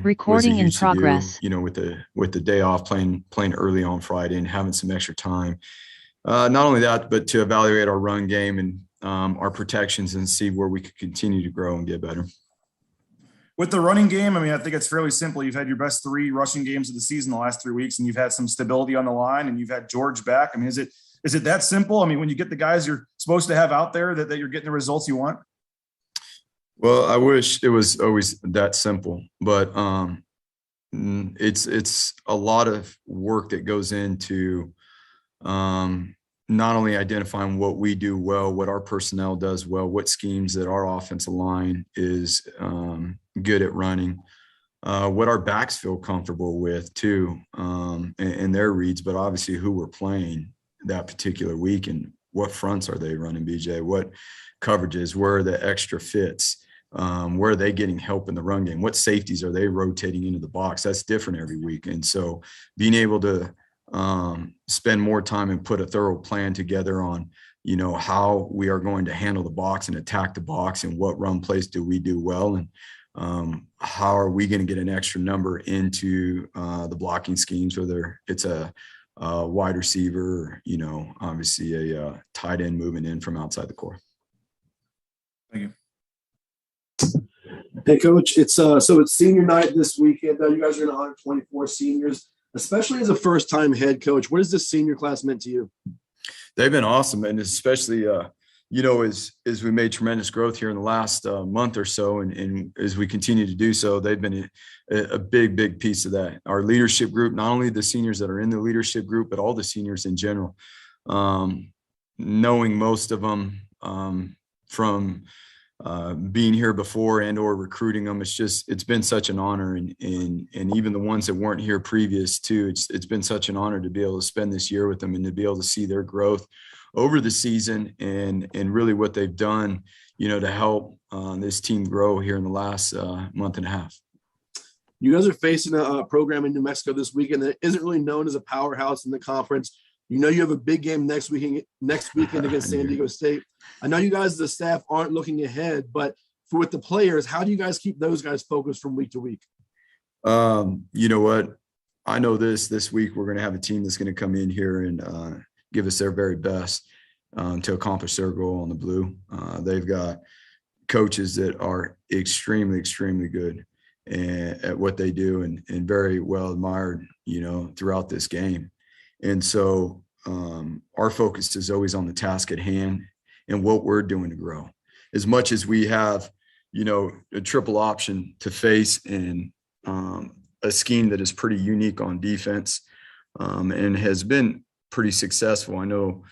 was a Recording in huge to do, progress. with the day off, playing early on Friday and having some extra time. Not only that, but to evaluate our run game and our protections and see where we could continue to grow and get better. With the running game, I mean, I think it's fairly simple. You've had your best 3 rushing games of the season the last 3 weeks, and you've had some stability on the line, and you've had George back. I mean, is it that simple? I mean, when you get the guys you're supposed to have out there, that you're getting the results you want? Well, I wish it was always that simple, but it's a lot of work that goes into not only identifying what we do well, what our personnel does well, what schemes that our offensive line is good at running, what our backs feel comfortable with too, and their reads, but obviously who we're playing that particular week and what fronts are they running, BJ, what coverages, where are the extra fits, where are they getting help in the run game, what safeties are they rotating into the box. That's different every week. And so being able to spend more time and put a thorough plan together on, how we are going to handle the box and attack the box and what run plays do we do well. And how are we going to get an extra number into the blocking schemes, whether it's a wide receiver, obviously a tight end moving in from outside the core. Thank you. Hey, Coach, it's senior night this weekend. You guys are going to honor 24 seniors, especially as a first-time head coach. What has this senior class meant to you? They've been awesome, and especially, as we made tremendous growth here in the last month or so, and as we continue to do so, they've been a big, big piece of that. Our leadership group, not only the seniors that are in the leadership group, but all the seniors in general. Knowing most of them from being here before and or recruiting them, it's been such an honor, and even the ones that weren't here previous too, it's been such an honor to be able to spend this year with them and to be able to see their growth over the season and really what they've done, to help this team grow here in the last month and a half. You guys are facing a program in New Mexico this weekend that isn't really known as a powerhouse in the conference. You have a big game next weekend against San Diego State. I know you guys, the staff, aren't looking ahead, but with the players, how do you guys keep those guys focused from week to week? You know what? I know this week we're going to have a team that's going to come in here and give us their very best to accomplish their goal on the blue. They've got coaches that are extremely, extremely good at what they do and very well admired, throughout this game. And so our focus is always on the task at hand and what we're doing to grow. As much as we have, a triple option to face and a scheme that is pretty unique on defense and has been pretty successful. I know,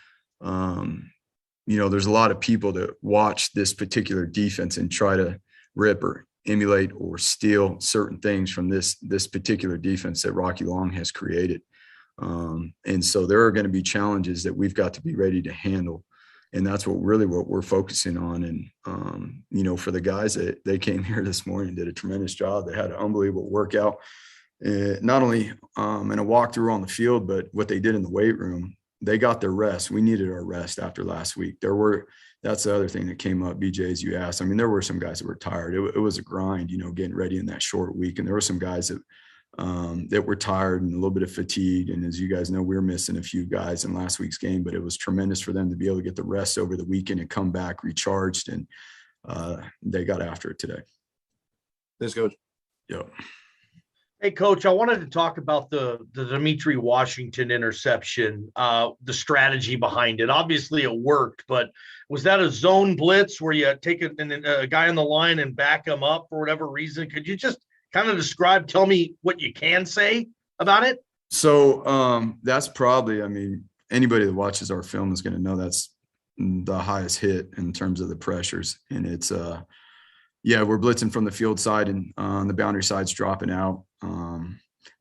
there's a lot of people that watch this particular defense and try to rip or emulate or steal certain things from this particular defense that Rocky Long has created. And so there are going to be challenges that we've got to be ready to handle. And that's what we're focusing on. And, for the guys that they came here this morning, did a tremendous job. They had an unbelievable workout, not only in a walkthrough on the field, but what they did in the weight room. They got their rest. We needed our rest after last week. That's the other thing that came up, BJ, as you asked. I mean, there were some guys that were tired. It was a grind, getting ready in that short week. And there were some guys that were tired and a little bit of fatigue. And as you guys know, we were missing a few guys in last week's game, but it was tremendous for them to be able to get the rest over the weekend and come back recharged. And they got after it today. Thanks, Coach. Yep. Hey, Coach, I wanted to talk about the Demetri Washington interception, the strategy behind it. Obviously, it worked, but was that a zone blitz where you take a guy on the line and back him up for whatever reason? Could you just kind of tell me what you can say about it? So that's probably, anybody that watches our film is going to know that's the highest hit in terms of the pressures. And it's, we're blitzing from the field side and the boundary side's dropping out.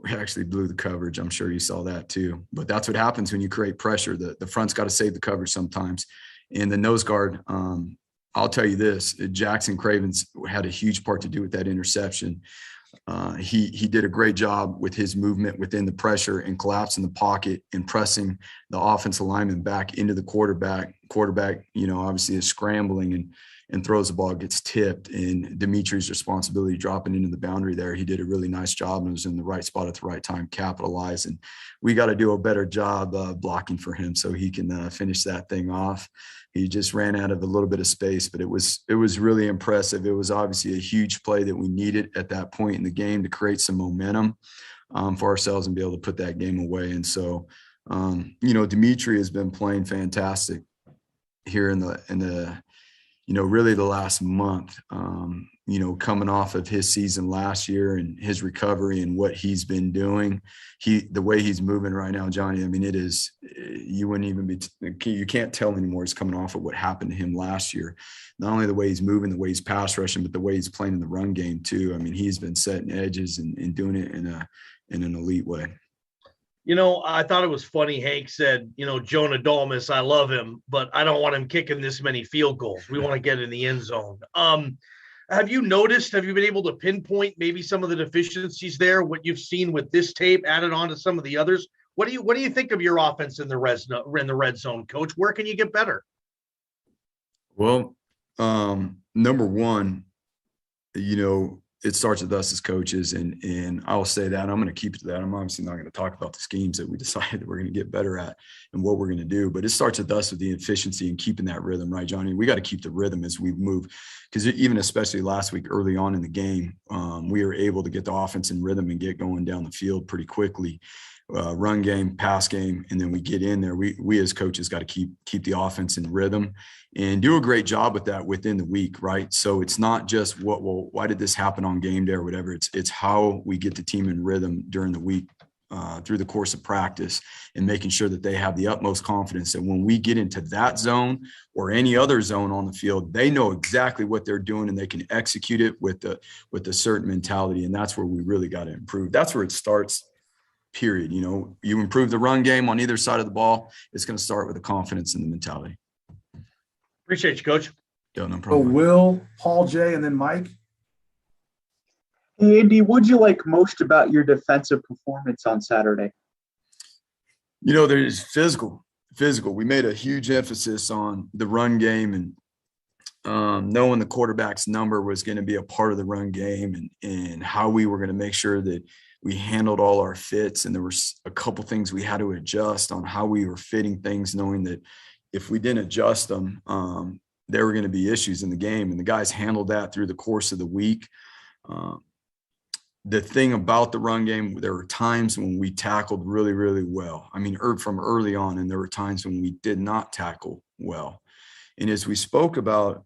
We actually blew the coverage. I'm sure you saw that too. But that's what happens when you create pressure. The front's got to save the coverage sometimes. And the nose guard, I'll tell you this, Jackson Cravens had a huge part to do with that interception. He did a great job with his movement within the pressure and collapsing the pocket and pressing the offensive lineman back into the quarterback. Quarterback, obviously is scrambling and throws the ball, gets tipped, and Dimitri's responsibility dropping into the boundary there. He did a really nice job and was in the right spot at the right time, capitalize. And we got to do a better job blocking for him so he can finish that thing off. He just ran out of a little bit of space, but it was really impressive. It was obviously a huge play that we needed at that point in the game to create some momentum for ourselves and be able to put that game away. And so, Dimitri has been playing fantastic here in the really the last month, coming off of his season last year and his recovery and what he's been doing. The way he's moving right now, Johnny, I mean, it is, you can't tell anymore. It's coming off of what happened to him last year. Not only the way he's moving, the way he's pass rushing, but the way he's playing in the run game too. I mean, he's been setting edges and doing it in an elite way. I thought it was funny. Hank said, Jonah Dalmas, I love him, but I don't want him kicking this many field goals. We want to get in the end zone. Have you been able to pinpoint maybe some of the deficiencies there, what you've seen with this tape added on to some of the others? What do you think of your offense in the red zone, Coach? Where can you get better? Well, number one, it starts with us as coaches, and I'll say that. I'm going to keep it to that. I'm obviously not going to talk about the schemes that we decided that we're going to get better at and what we're going to do, but it starts with us with the efficiency and keeping that rhythm, right, Johnny? We got to keep the rhythm as we move, because even especially last week early on in the game, we were able to get the offense in rhythm and get going down the field pretty quickly. Run game, pass game, and then we get in there. We as coaches got to keep the offense in rhythm and do a great job with that within the week, right? So it's not just why did this happen on game day or whatever. It's how we get the team in rhythm during the week through the course of practice, and making sure that they have the utmost confidence that when we get into that zone or any other zone on the field, they know exactly what they're doing and they can execute it with a certain mentality. And that's where we really got to improve. That's where it starts. Period. You improve the run game on either side of the ball. It's going to start with the confidence and the mentality. Appreciate you, Coach. Yeah, no So problem. Will, Paul J, and then Mike. Hey, Andy, what'd you like most about your defensive performance on Saturday? There's physical. We made a huge emphasis on the run game and knowing the quarterback's number was going to be a part of the run game and how we were going to make sure that we handled all our fits. And there were a couple things we had to adjust on how we were fitting things, knowing that if we didn't adjust them, there were going to be issues in the game. And the guys handled that through the course of the week. The thing about the run game, there were times when we tackled really, really well. I mean, from early on, and there were times when we did not tackle well. And as we spoke about,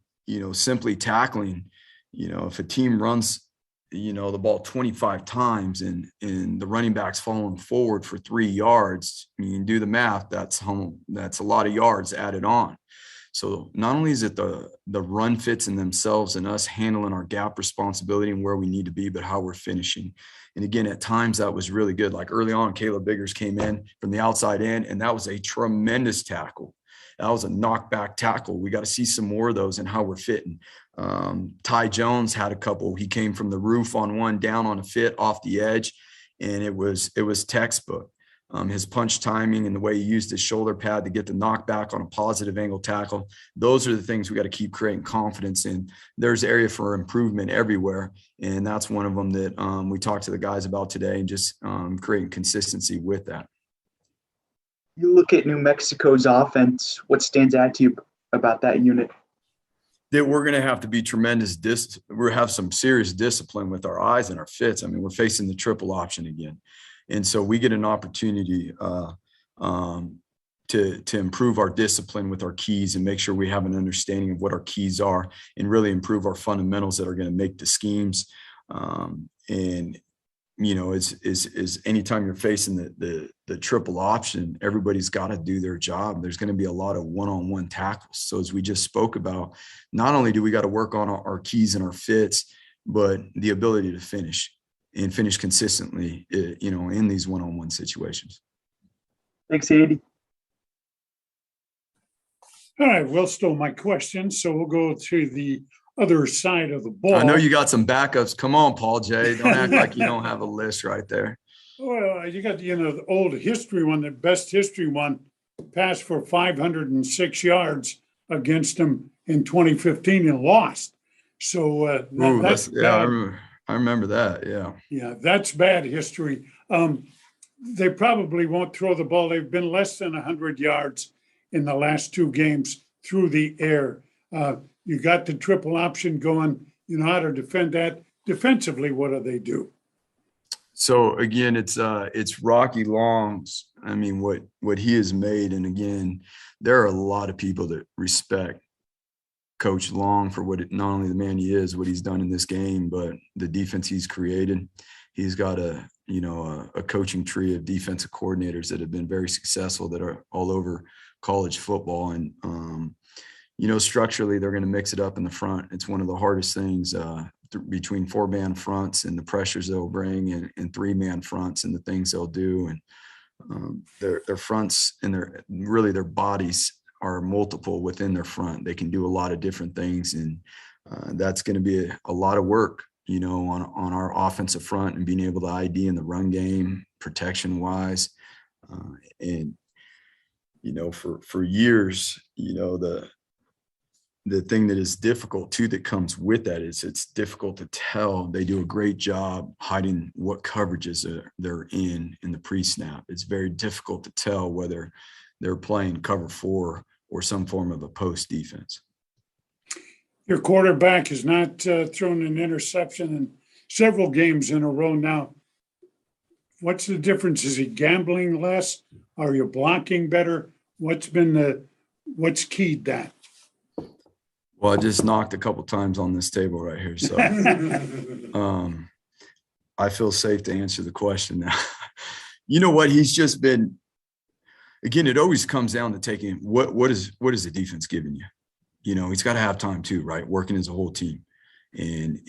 simply tackling, if a team runs the ball 25 times and the running back's falling forward for 3 yards, you can do the math. That's a lot of yards added on. So not only is it the run fits in themselves and us handling our gap responsibility and where we need to be, but how we're finishing. And again, at times that was really good. Like early on, Caleb Biggers came in from the outside in, and that was a tremendous tackle. That was a knockback tackle. We got to see some more of those and how we're fitting. Ty Jones had a couple. He came from the roof on one, down on a fit off the edge, and it was textbook. His punch timing and the way he used his shoulder pad to get the knockback on a positive angle tackle. Those are the things we got to keep creating confidence in. There's area for improvement everywhere, and that's one of them that we talked to the guys about today, and just creating consistency with that. You look at New Mexico's offense, what stands out to you about that unit? That we're going to have to be tremendous. We're have some serious discipline with our eyes and our fits. I mean, we're facing the triple option again. And so we get an opportunity to improve our discipline with our keys and make sure we have an understanding of what our keys are and really improve our fundamentals that are going to make the schemes. And is anytime you're facing the triple option, everybody's got to do their job. There's going to be a lot of one-on-one tackles. So as we just spoke about, not only do we got to work on our keys and our fits, but the ability to finish consistently, in these one-on-one situations. Thanks, Andy. All right, Will stole my question, so we'll go to the other side of the ball. I know you got some backups. Come on, Paul J. Don't act like you don't have a list right there. Well, you got, the old history one, the best history one, passed for 506 yards against them in 2015 and lost. So that's bad. I remember that. Yeah. Yeah, that's bad history. They probably won't throw the ball. They've been less than 100 yards in the last two games through the air. You got the triple option going. You know how to defend that. Defensively, what do they do? So again, it's Rocky Long's. I mean, what he has made, and again, there are a lot of people that respect Coach Long for not only the man he is, what he's done in this game, but the defense he's created. He's got a coaching tree of defensive coordinators that have been very successful that are all over college football. And, structurally, they're going to mix it up in the front. It's one of the hardest things between 4-man fronts and the pressures they'll bring and 3-man fronts and the things they'll do. And their fronts and their bodies are multiple within their front. They can do a lot of different things. And that's going to be a lot of work, on our offensive front and being able to ID in the run game, protection wise. And, for years, the thing that is difficult too, that comes with that is it's difficult to tell. They do a great job hiding what coverages they're in the pre-snap. It's very difficult to tell whether they're playing cover 4 or some form of a post defense. Your quarterback has not thrown an interception in several games in a row now. What's the difference? Is he gambling less? Are you blocking better? What's keyed that? Well, I just knocked a couple times on this table right here, so I feel safe to answer the question now. You know what? He's just been. Again, it always comes down to taking what is the defense giving you? He's got to have time too, right? Working as a whole team, and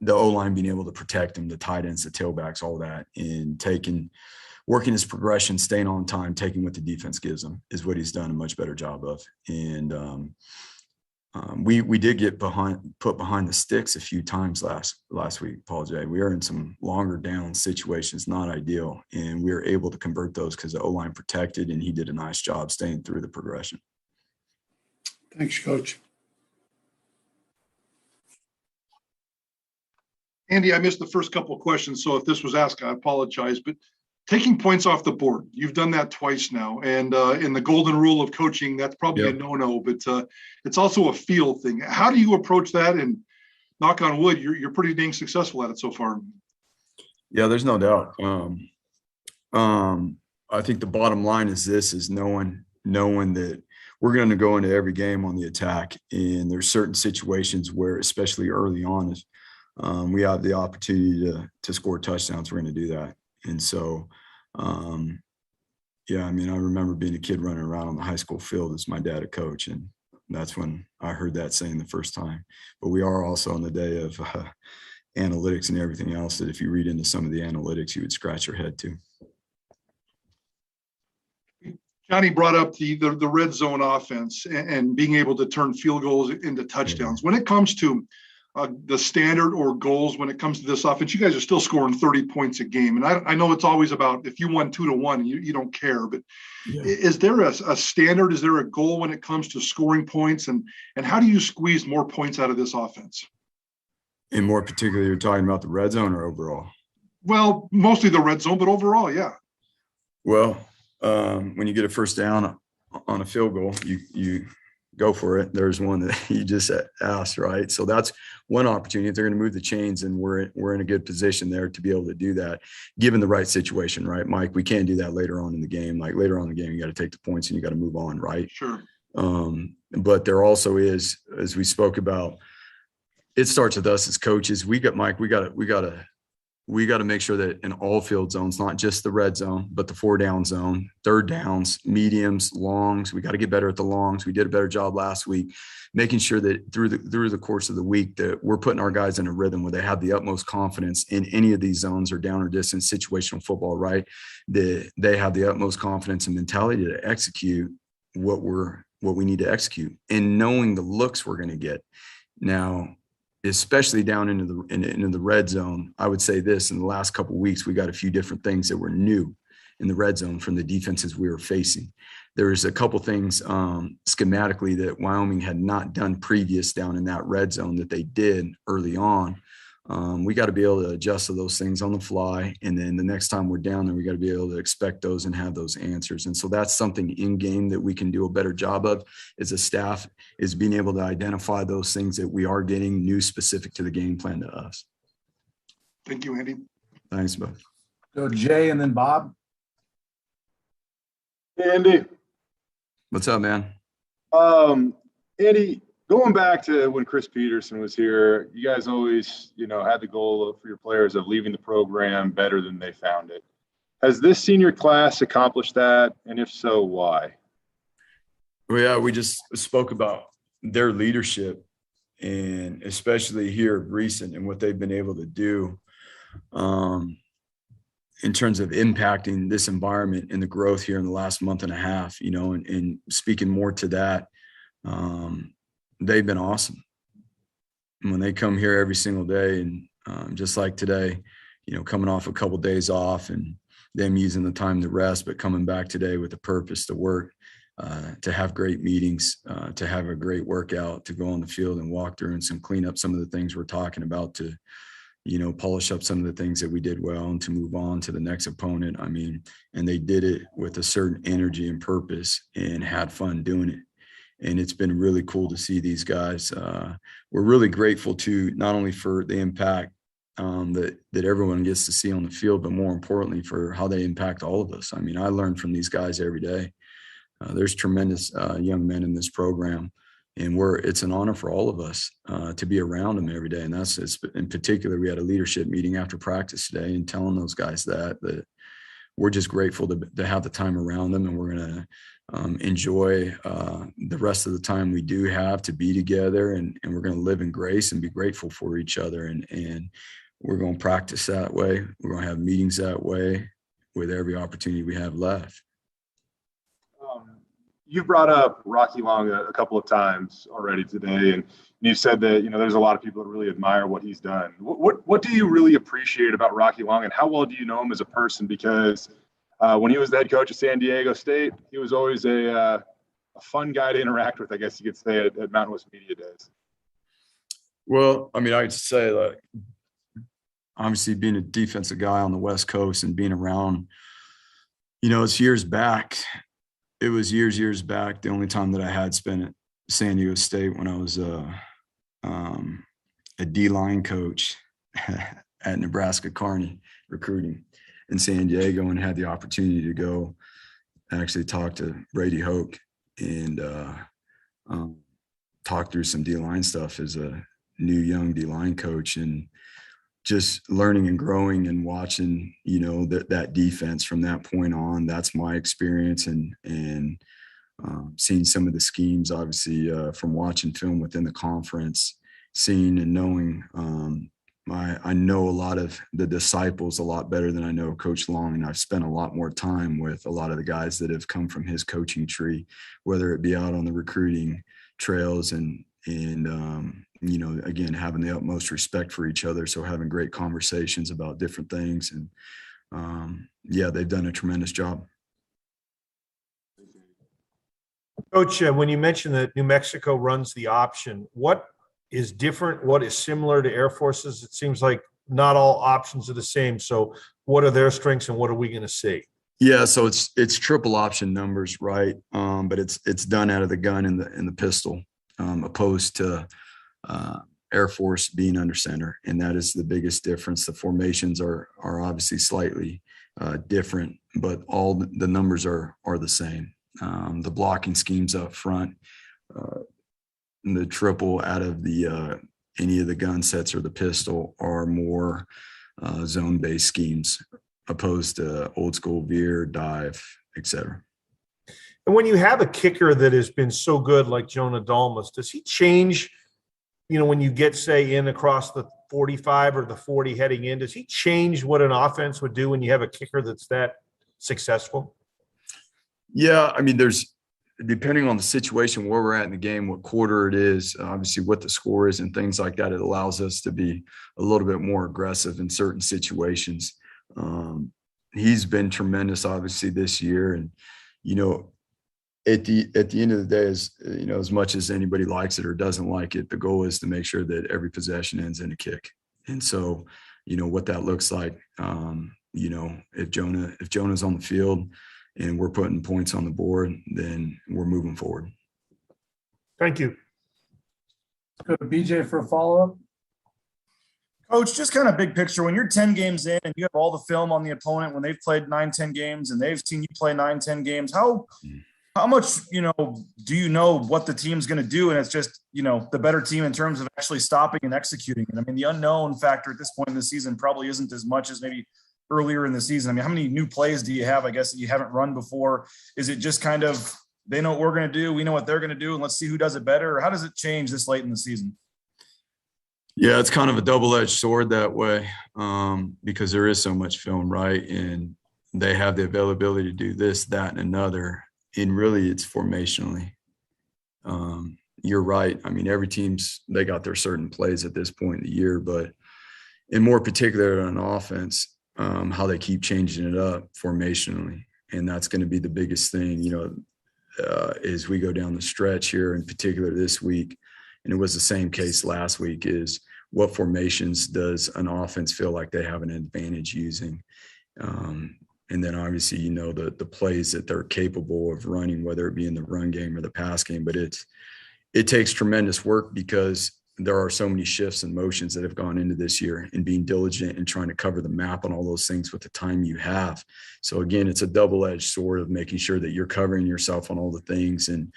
the O-line being able to protect him, the tight ends, the tailbacks, all that, and working his progression, staying on time, taking what the defense gives him is what he's done a much better job of. And we did get put behind the sticks a few times last week, Paul J. We are in some longer down situations, not ideal, and we were able to convert those because the O-line protected, and he did a nice job staying through the progression. Thanks, Coach. Andy, I missed the first couple of questions, so if this was asked, I apologize. But taking points off the board, you've done that twice now. And in the golden rule of coaching, that's probably a no-no, but it's also a feel thing. How do you approach that? And knock on wood, you're pretty dang successful at it so far. Yeah, there's no doubt. I think the bottom line is knowing that we're going to go into every game on the attack. And there's certain situations where, especially early on, we have the opportunity to score touchdowns. We're going to do that. And so, I remember being a kid running around on the high school field as my dad a coach. And that's when I heard that saying the first time. But we are also in the day of analytics and everything else that if you read into some of the analytics, you would scratch your head too. Johnny brought up the red zone offense and being able to turn field goals into touchdowns. When it comes to the standard or goals, when it comes to this offense, you guys are still scoring 30 points a game. And I know it's always about if you won 2-1, you don't care. But is there a standard? Is there a goal when it comes to scoring points? And how do you squeeze more points out of this offense? And more particularly, you're talking about the red zone or overall? Well, mostly the red zone, but overall, yeah. Well, when you get a first down on a field goal, you go for it. There's one that you just asked, right? So that's one opportunity. If they're going to move the chains, and we're in a good position there to be able to do that, given the right situation, right, Mike? We can't do that later on in the game. Like later on in the game, you got to take the points and you got to move on, right? Sure. But there also is, as we spoke about, it starts with us as coaches. We got to make sure that in all field zones, not just the red zone, but the 4-down zone, third downs, mediums, longs. We got to get better at the longs. We did a better job last week, making sure that through the course of the week that we're putting our guys in a rhythm where they have the utmost confidence in any of these zones or down or distance situational football, right? That they have the utmost confidence and mentality to execute what we need to execute, and knowing the looks we're going to get. Now, especially down into the red zone, I would say this: in the last couple of weeks, we got a few different things that were new, in the red zone from the defenses we were facing. There's a couple things schematically that Wyoming had not done previous down in that red zone that they did early on. We got to be able to adjust to those things on the fly. And then the next time we're down there, we got to be able to expect those and have those answers. And so that's something in game that we can do a better job of as a staff, is being able to identify those things that we are getting new specific to the game plan to us. Thank you, Andy. Thanks, bud. Go Jay and then Bob. Hey, Andy. What's up, man? Andy, going back to when Chris Peterson was here, you guys always, had the goal for your players of leaving the program better than they found it. Has this senior class accomplished that? And if so, why? Well, yeah, we just spoke about their leadership, and especially here recent and what they've been able to do in terms of impacting this environment and the growth here in the last month and a half, and speaking more to that, they've been awesome. And when they come here every single day, and just like today, coming off a couple of days off and them using the time to rest, but coming back today with a purpose to work, to have great meetings, to have a great workout, to go on the field and walk through and clean up some of the things we're talking about, to polish up some of the things that we did well and to move on to the next opponent. I mean, and they did it with a certain energy and purpose and had fun doing it. And it's been really cool to see these guys. We're really grateful to not only for the impact that everyone gets to see on the field, but more importantly for how they impact all of us. I mean, I learn from these guys every day. There's tremendous young men in this program. And it's an honor for all of us to be around them every day. And that's in particular, we had a leadership meeting after practice today and telling those guys that we're just grateful to have the time around them. And we're going to enjoy the rest of the time we do have to be together. And we're going to live in grace and be grateful for each other. And we're going to practice that way. We're going to have meetings that way with every opportunity we have left. You brought up Rocky Long a couple of times already today, and you said that there's a lot of people that really admire what he's done. What do you really appreciate about Rocky Long, and how well do you know him as a person? Because when he was the head coach of San Diego State, he was always a fun guy to interact with, I guess you could say, at Mountain West Media Days. Well, I mean, I'd say obviously being a defensive guy on the West Coast and being around, it's years back. It was years back. The only time that I had spent at San Diego State when I was a D-line coach at Nebraska Kearney recruiting in San Diego, and had the opportunity to go actually talk to Brady Hoke and talk through some D-line stuff as a new young D-line coach, and just learning and growing and watching, that defense from that point on. That's my experience, and seeing some of the schemes, obviously, from watching film within the conference, seeing and knowing. I know a lot of the disciples a lot better than I know Coach Long, and I've spent a lot more time with a lot of the guys that have come from his coaching tree, whether it be out on the recruiting trails and again, having the utmost respect for each other. So having great conversations about different things. And they've done a tremendous job. Coach, when you mentioned that New Mexico runs the option, what is different? What is similar to Air Force's? It seems like not all options are the same. So what are their strengths and what are we going to see? Yeah, so it's triple option numbers, right? But it's done out of the gun and the pistol, opposed to Air Force being under center, and that is the biggest difference. The formations are obviously slightly different, but all the numbers are the same. The blocking schemes up front, the triple out of the any of the gun sets or the pistol are more zone-based schemes, opposed to old school veer, dive, etc. And when you have a kicker that has been so good like Jonah Dalmas, does he change, when you get, say, in across the 45 or the 40 heading in, does he change what an offense would do when you have a kicker that's that successful? Yeah, I mean, there's, depending on the situation, where we're at in the game, what quarter it is, obviously what the score is and things like that, it allows us to be a little bit more aggressive in certain situations. he's been tremendous, obviously, this year. And, you know, at the end of the day, is, you know, as much as anybody likes it or doesn't like it, the goal is to make sure that every possession ends in a kick. And so, you know, what that looks like, you know, if Jonah's on the field and we're putting points on the board, then we're moving forward. Thank you. Let's go to BJ for a follow-up. Coach, just kind of big picture, when you're 10 games in and you have all the film on the opponent when they've played 9-10 games and they've seen you play 9-10 games, how much, you know, do you know what the team's going to do? And it's just, you know, the better team in terms of actually stopping and executing. And I mean, the unknown factor at this point in the season probably isn't as much as maybe earlier in the season. I mean, how many new plays do you have, I guess, that you haven't run before? Is it just kind of, they know what we're going to do, we know what they're going to do, and let's see who does it better? Or how does it change this late in the season? Yeah, it's kind of a double-edged sword that way, because there is so much film, right? And they have the availability to do this, that, and another. And really, it's formationally. You're right. I mean, every team's, they got their certain plays at this point in the year, but in more particular on offense, how they keep changing it up formationally. And that's going to be the biggest thing, you know, as we go down the stretch here, in particular this week. And it was the same case last week, is what formations does an offense feel like they have an advantage using? And then obviously, you know, the plays that they're capable of running, whether it be in the run game or the pass game, but it takes tremendous work because there are so many shifts and motions that have gone into this year, and being diligent and trying to cover the map on all those things with the time you have. So again, it's a double-edged sword of making sure that you're covering yourself on all the things and,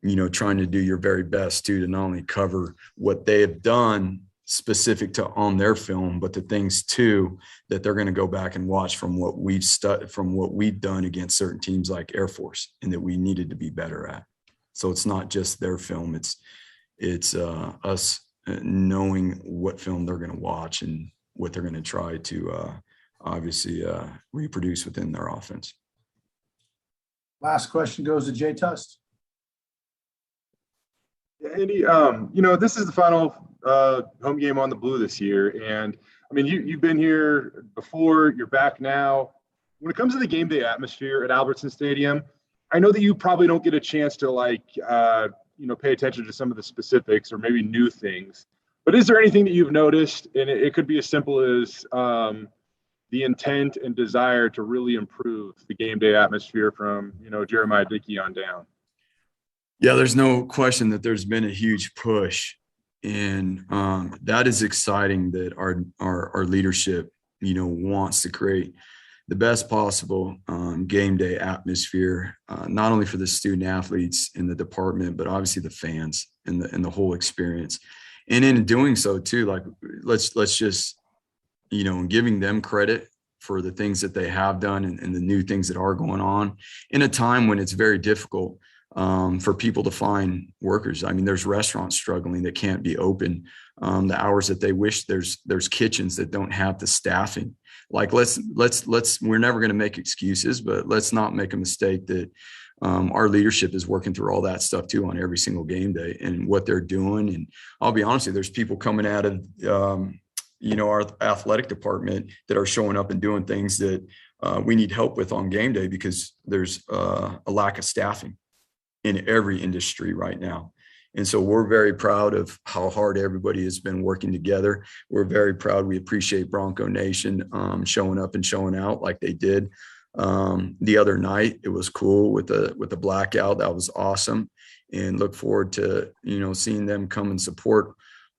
you know, trying to do your very best too, to not only cover what they have done specific to on their film, but the things too that they're going to go back and watch from what we've done against certain teams like Air Force, and that we needed to be better at. So it's not just their film, it's us knowing what film they're going to watch and what they're going to try to obviously reproduce within their offense. Last question goes to Jay Tust. Yeah, Andy, you know, this is the final home game on the blue this year. And I mean, you've been here before, you're back now. When it comes to the game day atmosphere at Albertson Stadium, I know that you probably don't get a chance to you know, pay attention to some of the specifics or maybe new things, but is there anything that you've noticed? And it could be as simple as the intent and desire to really improve the game day atmosphere from, you know, Jeremiah Dickey on down. Yeah, there's no question that there's been a huge push, and that is exciting that our leadership, you know, wants to create the best possible game day atmosphere, not only for the student athletes in the department, but obviously the fans and the whole experience. And in doing so too, like let's just, you know, giving them credit for the things that they have done and the new things that are going on in a time when it's very difficult for people to find workers. I mean, there's restaurants struggling that can't be open the hours that they wish. There's kitchens that don't have the staffing. Like let's we're never going to make excuses, but let's not make a mistake that our leadership is working through all that stuff too on every single game day and what they're doing. And I'll be honest with you, there's people coming out of you know, our athletic department that are showing up and doing things that we need help with on game day because there's a lack of staffing in every industry right now. And so we're very proud of how hard everybody has been working together. We're very proud. We appreciate Bronco Nation showing up and showing out like they did the other night. It was cool with the blackout. That was awesome. And look forward to, you know, seeing them come and support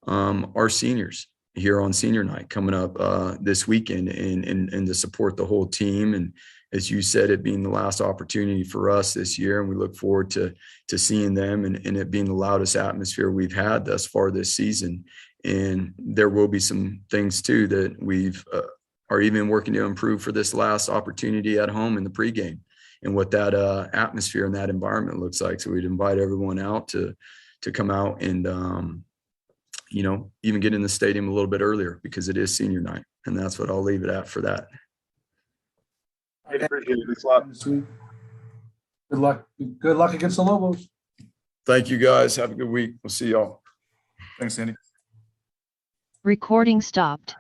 our seniors here on senior night coming up this weekend and to support the whole team. And as you said, it being the last opportunity for us this year. And we look forward to seeing them and it being the loudest atmosphere we've had thus far this season. And there will be some things too that we've are even working to improve for this last opportunity at home in the pregame and what that atmosphere and that environment looks like. So we'd invite everyone out to come out and, you know, even get in the stadium a little bit earlier because it is senior night. And that's what I'll leave it at for that. I appreciate it. Thanks a lot. Good luck. Good luck against the Lobos. Thank you guys. Have a good week. We'll see y'all. Thanks, Andy. Recording stopped.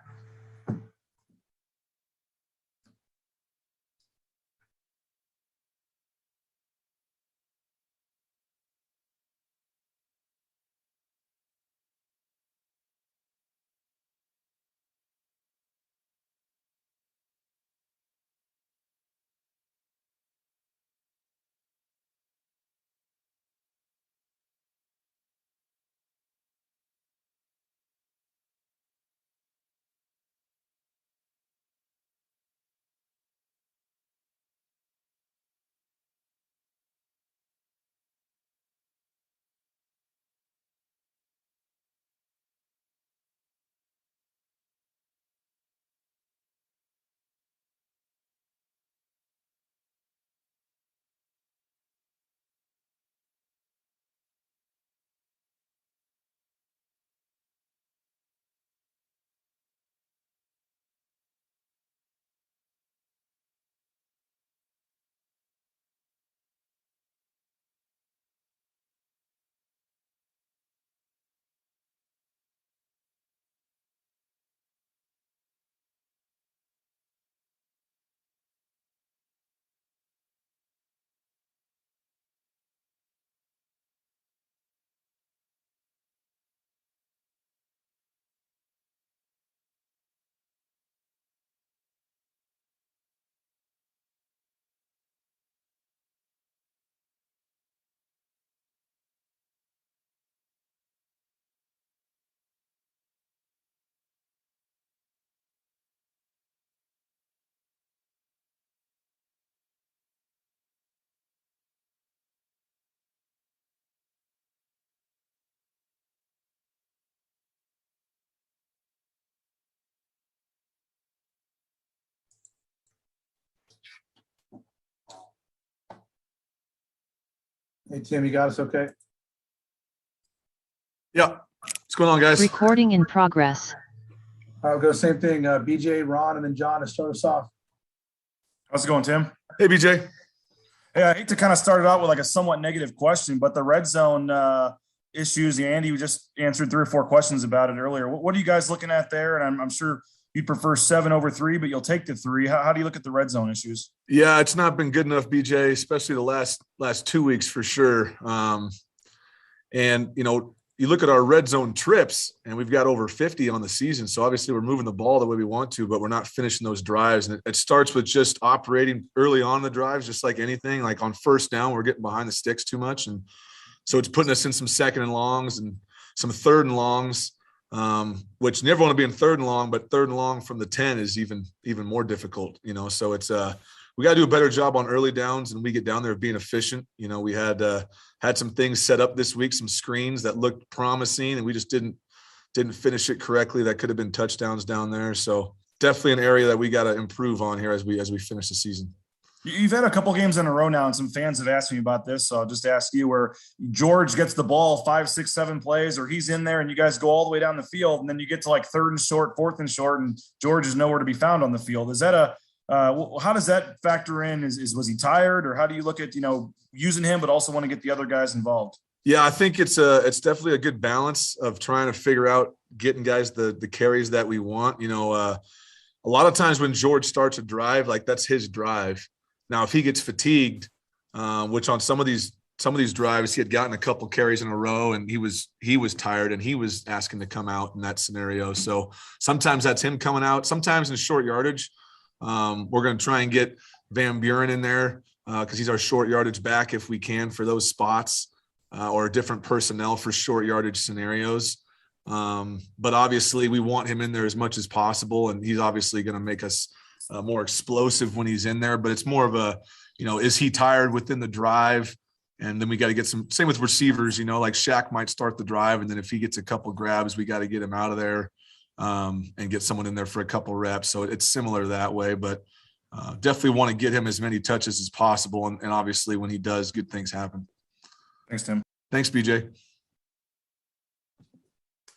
Hey, Tim, you got us okay? Yeah. What's going on, guys? Recording in progress. I'll go same thing. BJ, Ron, and then John to start us off. How's it going, Tim? Hey, BJ. Hey, I hate to kind of start it out with like a somewhat negative question, but the red zone issues, Andy, we just answered 3 or 4 questions about it earlier. What are you guys looking at there? And I'm sure you'd prefer 7 over 3, but you'll take the 3. How do you look at the red zone issues? Yeah, it's not been good enough, BJ, especially the last 2 weeks for sure. And, you know, you look at our red zone trips and we've got over 50 on the season. So obviously we're moving the ball the way we want to, but we're not finishing those drives. And it starts with just operating early on the drives, just like anything. Like on first down, we're getting behind the sticks too much. And so it's putting us in some 2nd and longs and some 3rd and longs, which never want to be in 3rd and long, but 3rd and long from the 10 is even more difficult, you know? So it's, we got to do a better job on early downs and we get down there of being efficient. You know, we had some things set up this week, some screens that looked promising, and we just didn't finish it correctly. That could have been touchdowns down there. So definitely an area that we got to improve on here as we finish the season. You've had a couple games in a row now, and some fans have asked me about this. So I'll just ask you, where George gets the ball 5, 6, 7 plays, or he's in there and you guys go all the way down the field, and then you get to like 3rd and short, 4th and short, and George is nowhere to be found on the field. Is that how does that factor in? Was he tired, or how do you look at, you know, using him, but also want to get the other guys involved? Yeah, I think it's definitely a good balance of trying to figure out getting guys the carries that we want. You know, a lot of times when George starts a drive, like that's his drive. Now, if he gets fatigued, which on some of these drives, he had gotten a couple carries in a row and he was tired and he was asking to come out in that scenario. So sometimes that's him coming out. Sometimes in short yardage, we're going to try and get Van Buren in there because he's our short yardage back if we can for those spots, or different personnel for short yardage scenarios. But obviously we want him in there as much as possible, and he's obviously going to make us more explosive when he's in there. But it's more of a, you know, is he tired within the drive? And then we got to get some, same with receivers, you know, like Shaq might start the drive, and then if he gets a couple grabs, we got to get him out of there and get someone in there for a couple reps. So it's similar that way, but definitely want to get him as many touches as possible. And obviously when he does, good things happen. Thanks, Tim. Thanks, BJ.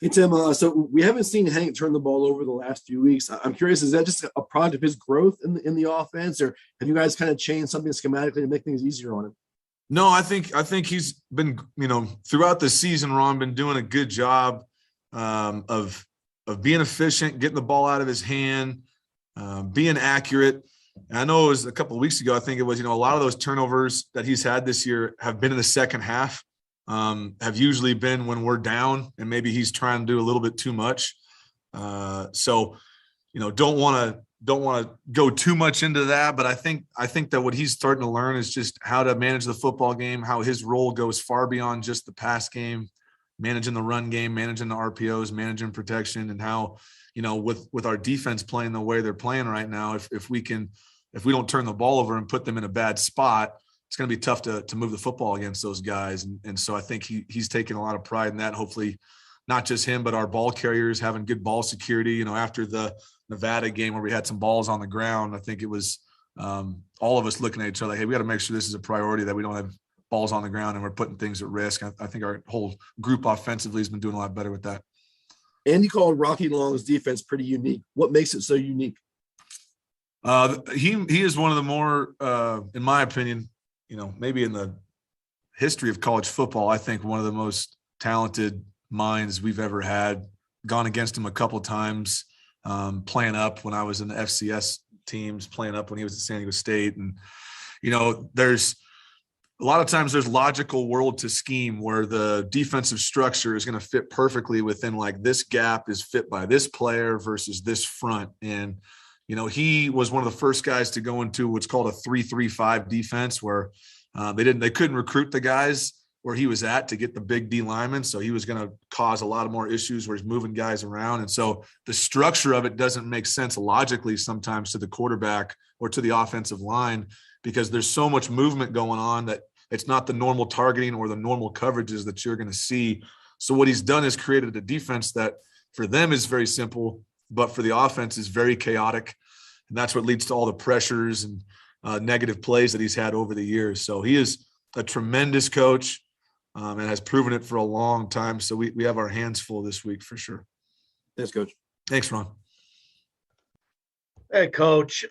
Hey, Tim, so we haven't seen Hank turn the ball over the last few weeks. I'm curious, is that just a product of his growth in the offense, or have you guys kind of changed something schematically to make things easier on him? No, I think he's been, you know, throughout the season, Ron, been doing a good job of being efficient, getting the ball out of his hand, being accurate. And I know it was a couple of weeks ago, I think it was, you know, a lot of those turnovers that he's had this year have been in the second half, have usually been when we're down and maybe he's trying to do a little bit too much. So, you know, don't want to go too much into that, but I think that what he's starting to learn is just how to manage the football game, how his role goes far beyond just the pass game, managing the run game, managing the RPOs, managing protection, and how, you know, with our defense playing the way they're playing right now, if we don't turn the ball over and put them in a bad spot, it's going to be tough to move the football against those guys. And so I think he's taking a lot of pride in that. Hopefully not just him, but our ball carriers having good ball security. You know, after the Nevada game where we had some balls on the ground, I think it was all of us looking at each other like, hey, we got to make sure this is a priority, that we don't have balls on the ground and we're putting things at risk. I think our whole group offensively has been doing a lot better with that. Andy called Rocky Long's defense pretty unique. What makes it so unique? He is one of the more, in my opinion, you know, maybe in the history of college football, I think one of the most talented minds we've ever had. Gone against him a couple of times, playing up when I was in the FCS teams, playing up when he was at San Diego State. And, you know, there's a lot of times there's logical world to scheme where the defensive structure is going to fit perfectly within, like, this gap is fit by this player versus this front. And, you know, he was one of the first guys to go into what's called a 3-3-5 defense, where they couldn't recruit the guys where he was at to get the big D linemen. So he was going to cause a lot of more issues where he's moving guys around. And so the structure of it doesn't make sense logically sometimes to the quarterback or to the offensive line, because there's so much movement going on that it's not the normal targeting or the normal coverages that you're going to see. So what he's done is created a defense that for them is very simple, but for the offense is very chaotic. And that's what leads to all the pressures and negative plays that he's had over the years. So he is a tremendous coach and has proven it for a long time. So we have our hands full this week for sure. Thanks, Coach. Thanks, Ron. Hey, Coach.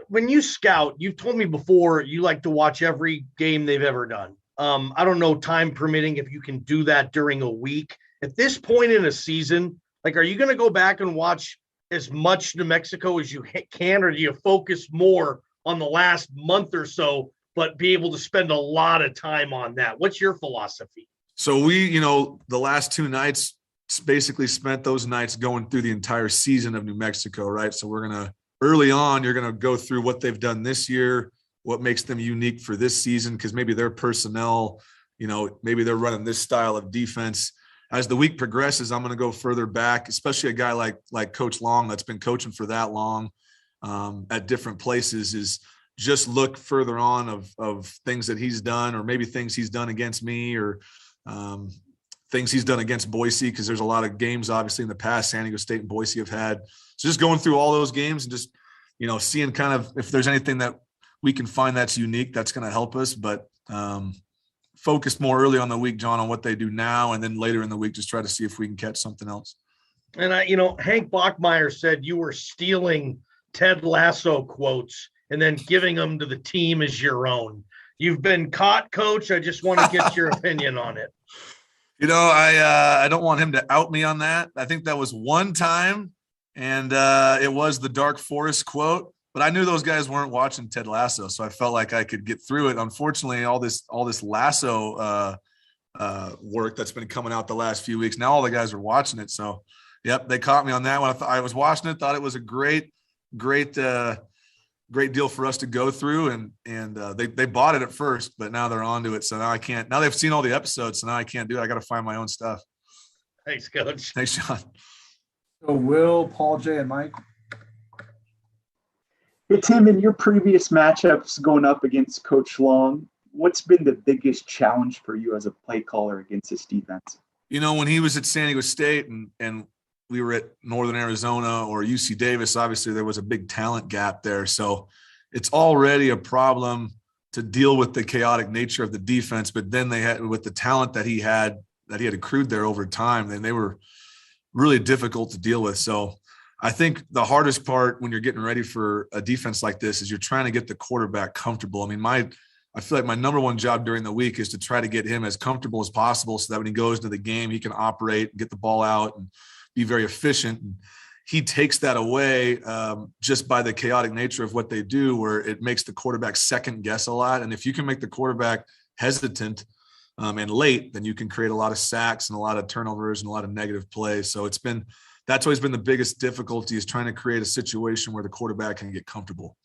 When you scout, you've told me before you like to watch every game they've ever done. I don't know, time permitting, if you can do that during a week. At this point in a season, like, are you going to go back and watch as much New Mexico as you can, or do you focus more on the last month or so, but be able to spend a lot of time on that? What's your philosophy? So we, the last 2 nights basically spent those nights going through the entire season of New Mexico, right? So we're going to, early on, you're going to go through what they've done this year, what makes them unique for this season, because maybe their personnel, maybe they're running this style of defense. As the week progresses, I'm going to go further back, especially a guy like Coach Long that's been coaching for that long at different places, is just look further on of things that he's done, or maybe things he's done against me, or things he's done against Boise, because there's a lot of games, obviously, in the past San Diego State and Boise have had. So just going through all those games and just, seeing kind of if there's anything that we can find that's unique, that's going to help us. But focus more early on the week, John, on what they do now, and then later in the week, just try to see if we can catch something else. And Hank Bachmeyer said you were stealing Ted Lasso quotes and then giving them to the team as your own. You've been caught, Coach. I just want to get your opinion on it. I don't want him to out me on that. I think that was one time, and it was the Dark Forest quote. But I knew those guys weren't watching Ted Lasso, so I felt like I could get through it. Unfortunately, all this Lasso work that's been coming out the last few weeks, now all the guys are watching it. So, yep, they caught me on that one. I was watching it, thought it was a great deal for us to go through, and they bought it at first, but now they're onto it. So now I can't. Now they've seen all the episodes, so now I can't do it. I got to find my own stuff. Thanks, Coach. Thanks, John. So Will, Paul, Jay, and Mike. Hey, Tim, in your previous matchups going up against Coach Long, what's been the biggest challenge for you as a play caller against this defense? When he was at San Diego State and we were at Northern Arizona or UC Davis, obviously there was a big talent gap there. So it's already a problem to deal with the chaotic nature of the defense. But then they had, with the talent that he had accrued there over time, then they were really difficult to deal with. So I think the hardest part when you're getting ready for a defense like this is you're trying to get the quarterback comfortable. I mean, I feel like my number one job during the week is to try to get him as comfortable as possible so that when he goes into the game, he can operate and get the ball out and be very efficient. And he takes that away just by the chaotic nature of what they do, where it makes the quarterback second guess a lot. And if you can make the quarterback hesitant and late, then you can create a lot of sacks and a lot of turnovers and a lot of negative plays. So that's always been the biggest difficulty, is trying to create a situation where the quarterback can get comfortable.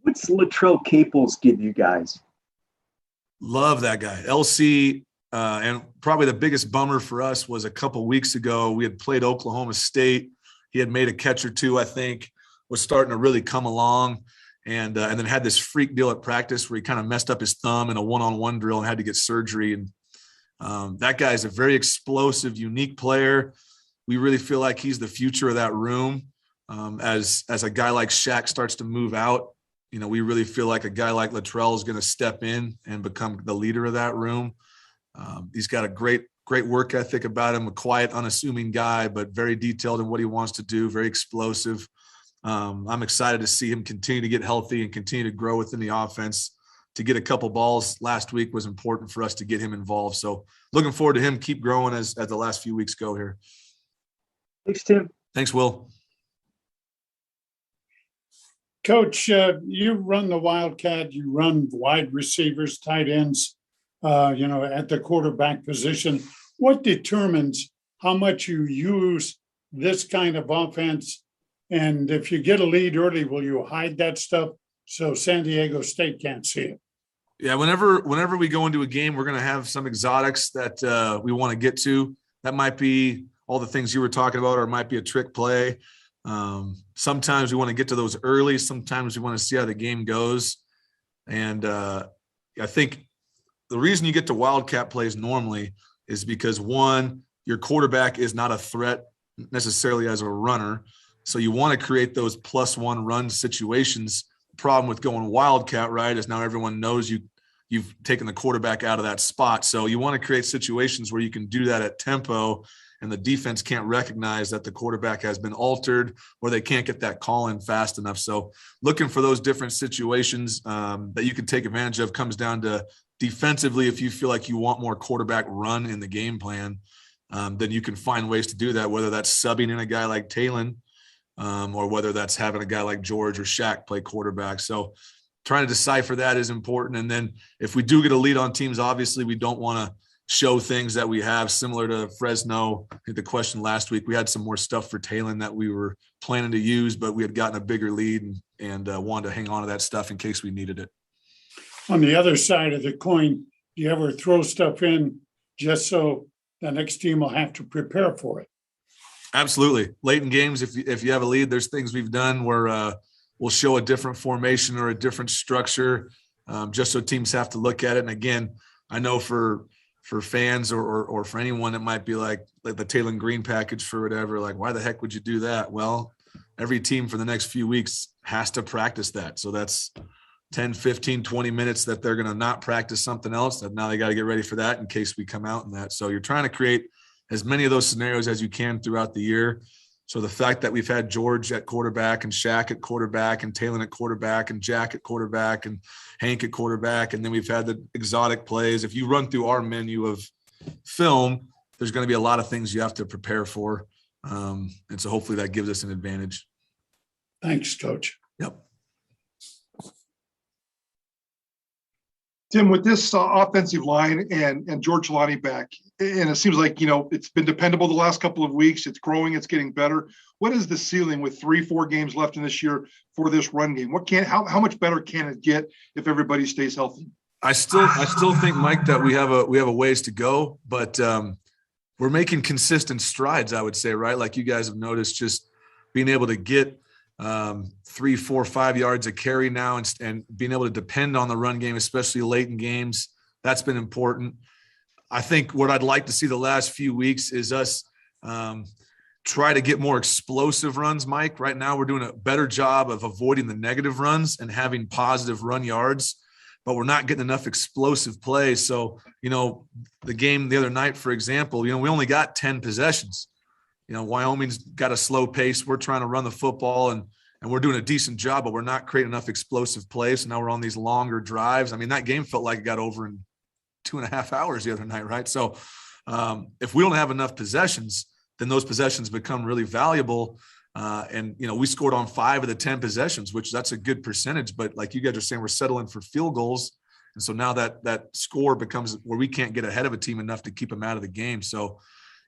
What's Latrell Caples give you guys? Love that guy. LC, and probably the biggest bummer for us was a couple weeks ago, we had played Oklahoma State. He had made a catch or two, I think, was starting to really come along, and then had this freak deal at practice where he kind of messed up his thumb in a one-on-one drill and had to get surgery. And that guy is a very explosive, unique player. We really feel like he's the future of that room. As a guy like Shaq starts to move out, we really feel like a guy like Latrell is going to step in and become the leader of that room. He's got a great work ethic about him, a quiet, unassuming guy, but very detailed in what he wants to do, very explosive. I'm excited to see him continue to get healthy and continue to grow within the offense. To get a couple balls last week was important for us to get him involved. So looking forward to him keep growing as the last few weeks go here. Thanks, Tim. Thanks, Will. Coach, you run the Wildcat, you run wide receivers, tight ends, at the quarterback position. What determines how much you use this kind of offense? And if you get a lead early, will you hide that stuff so San Diego State can't see it? Yeah, whenever we go into a game, we're going to have some exotics that we want to get to. That might be all the things you were talking about, or it might be a trick play. Sometimes we want to get to those early. Sometimes we want to see how the game goes. And I think the reason you get to Wildcat plays normally is because, one, your quarterback is not a threat necessarily as a runner. So you want to create those +1 run situations problem with going wildcat, right? Is now everyone knows you've taken the quarterback out of that spot. So you want to create situations where you can do that at tempo, and the defense can't recognize that the quarterback has been altered, or they can't get that call in fast enough. So looking for those different situations that you can take advantage of comes down to defensively. If you feel like you want more quarterback run in the game plan, then you can find ways to do that, whether that's subbing in a guy like Talon, or whether that's having a guy like George or Shaq play quarterback. So trying to decipher that is important. And then if we do get a lead on teams, obviously we don't want to show things that we have, similar to Fresno. I think the question last week, we had some more stuff for Talon that we were planning to use, but we had gotten a bigger lead and wanted to hang on to that stuff in case we needed it. On the other side of the coin, do you ever throw stuff in just so the next team will have to prepare for it? Absolutely. Late in games, if you have a lead, there's things we've done where we'll show a different formation or a different structure, just so teams have to look at it. And again, I know for fans or for anyone that might be like the Talon Green package for whatever, like, why the heck would you do that? Well, every team for the next few weeks has to practice that. So that's 10, 15, 20 minutes that they're going to not practice something else. That now they got to get ready for that in case we come out in that. So you're trying to create as many of those scenarios as you can throughout the year. So the fact that we've had George at quarterback and Shaq at quarterback and Talon at quarterback and Jack at quarterback and Hank at quarterback, and then we've had the exotic plays. If you run through our menu of film, there's going to be a lot of things you have to prepare for. And so hopefully that gives us an advantage. Thanks, Coach. Yep. Tim, with this offensive line and George Lonnie back, and it seems like, it's been dependable the last couple of weeks. It's growing. It's getting better. What is the ceiling with 3-4 games left in this year for this run game? How much better can it get if everybody stays healthy? I still think, Mike, that we have a ways to go, but we're making consistent strides, I would say, right? Like you guys have noticed, just being able to get 3, 4, 5 yards a carry now and being able to depend on the run game, especially late in games. That's been important. I think what I'd like to see the last few weeks is us try to get more explosive runs, Mike. Right now we're doing a better job of avoiding the negative runs and having positive run yards, but we're not getting enough explosive plays. So, the game the other night, for example, we only got 10 possessions. Wyoming's got a slow pace. We're trying to run the football and we're doing a decent job, but we're not creating enough explosive plays. So now we're on these longer drives. I mean, that game felt like it got over in 2.5 hours the other night, right? So if we don't have enough possessions, then those possessions become really valuable. We scored on 5 of the 10 possessions, which that's a good percentage. But like you guys are saying, we're settling for field goals. And so now that score becomes where we can't get ahead of a team enough to keep them out of the game. So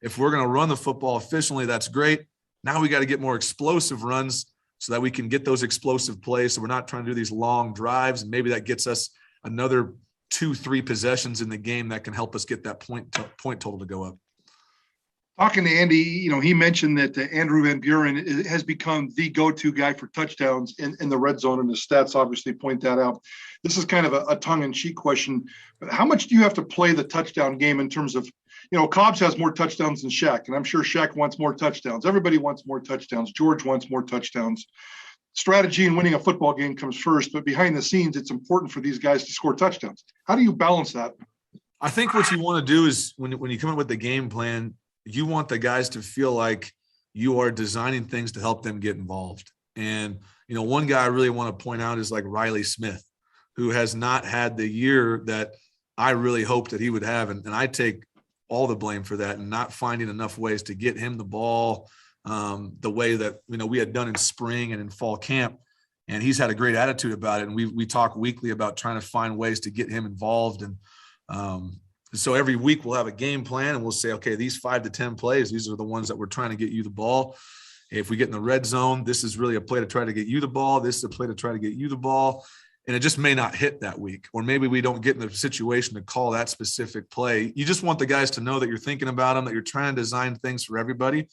if we're going to run the football efficiently, that's great. Now we got to get more explosive runs so that we can get those explosive plays. So we're not trying to do these long drives, and maybe that gets us another 2-3 possessions in the game that can help us get that point total to go up. Talking to Andy, he mentioned that Andrew Van Buren has become the go-to guy for touchdowns in the red zone, and the stats obviously point that out. This is kind of a tongue-in-cheek question, but how much do you have to play the touchdown game in terms of, Cobbs has more touchdowns than Shaq, and I'm sure Shaq wants more touchdowns. Everybody wants more touchdowns. George wants more touchdowns. Strategy in winning a football game comes first, but behind the scenes, it's important for these guys to score touchdowns. How do you balance that? I think what you want to do is when you come up with the game plan, you want the guys to feel like you are designing things to help them get involved. And, one guy I really want to point out is like Riley Smith, who has not had the year that I really hoped that he would have. And I take all the blame for that and not finding enough ways to get him the ball the way that, we had done in spring and in fall camp. And he's had a great attitude about it. And we talk weekly about trying to find ways to get him involved. And so every week we'll have a game plan and we'll say, okay, these 5 to 10 plays, these are the ones that we're trying to get you the ball. If we get in the red zone, this is really a play to try to get you the ball. This is a play to try to get you the ball. And it just may not hit that week, or maybe we don't get in the situation to call that specific play. You just want the guys to know that you're thinking about them, that you're trying to design things for everybody.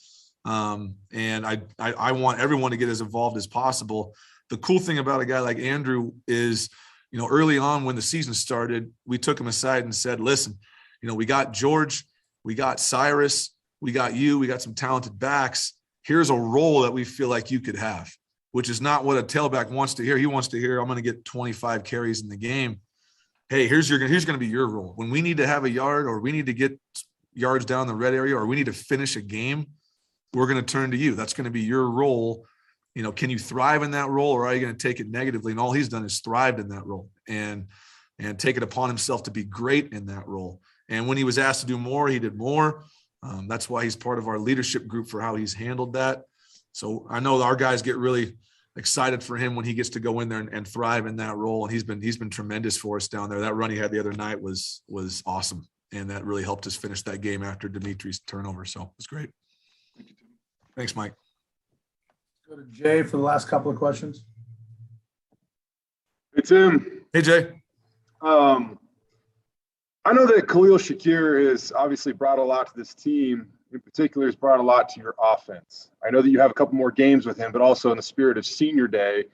And I want everyone to get as involved as possible. The cool thing about a guy like Andrew is, early on when the season started, we took him aside and said, listen, we got George, we got Cyrus, we got you, we got some talented backs. Here's a role that we feel like you could have. which is not what a tailback wants to hear. He wants to hear, I'm going to get 25 carries in the game. Hey, here's going to be your role. When we need to have a yard, or we need to get yards down the red area, or we need to finish a game, we're going to turn to you. That's going to be your role. You know, can you thrive in that role, or are you going to take it negatively? And all he's done is thrived in that role and take it upon himself to be great in that role. And when he was asked to do more, he did more. That's why he's part of our leadership group for how he's handled that. So I know our guys get really excited for him when he gets to go in there and thrive in that role. And he's been tremendous for us down there. That run he had the other night was awesome. And that really helped us finish that game after Dimitri's turnover. So it was great. Thanks, Mike. Go to Jay for the last couple of questions. Hey, Tim. Hey, Jay. I know that Khalil Shakir has obviously brought a lot to this team. In particular, has brought a lot to your offense. I know that you have a couple more games with him, but also in the spirit of senior day,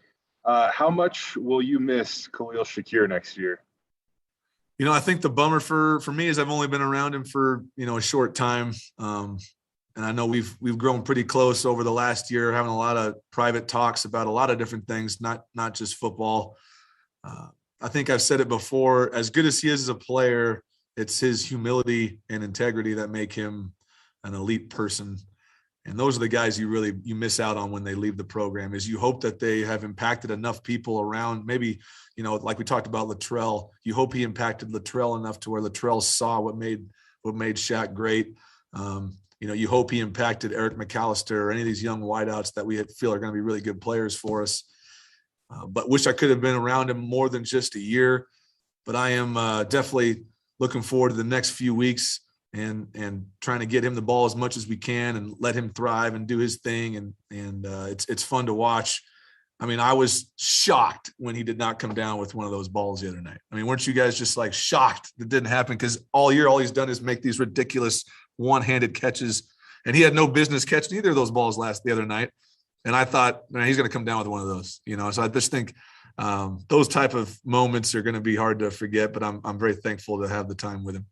how much will you miss Khalil Shakir next year? You know, I think the bummer for me is I've only been around him for, a short time. And I know we've grown pretty close over the last year, having a lot of private talks about a lot of different things, not just football. I think I've said it before, as good as he is as a player, it's his humility and integrity that make him an elite person. And those are the guys you miss out on when they leave the program, is you hope that they have impacted enough people around. Maybe, like we talked about Latrell, you hope he impacted Latrell enough to where Latrell saw what made Shaq great. You hope he impacted Eric McAllister or any of these young wideouts that we feel are going to be really good players for us. But wish I could have been around him more than just a year. But I am definitely looking forward to the next few weeks and trying to get him the ball as much as we can and let him thrive and do his thing. And it's fun to watch. I mean, I was shocked when he did not come down with one of those balls the other night. I mean, weren't you guys just like shocked that didn't happen? Because all year, all he's done is make these ridiculous one-handed catches. And he had no business catching either of those balls the other night. And I thought, man, he's going to come down with one of those, So I just think those type of moments are going to be hard to forget. But I'm very thankful to have the time with him.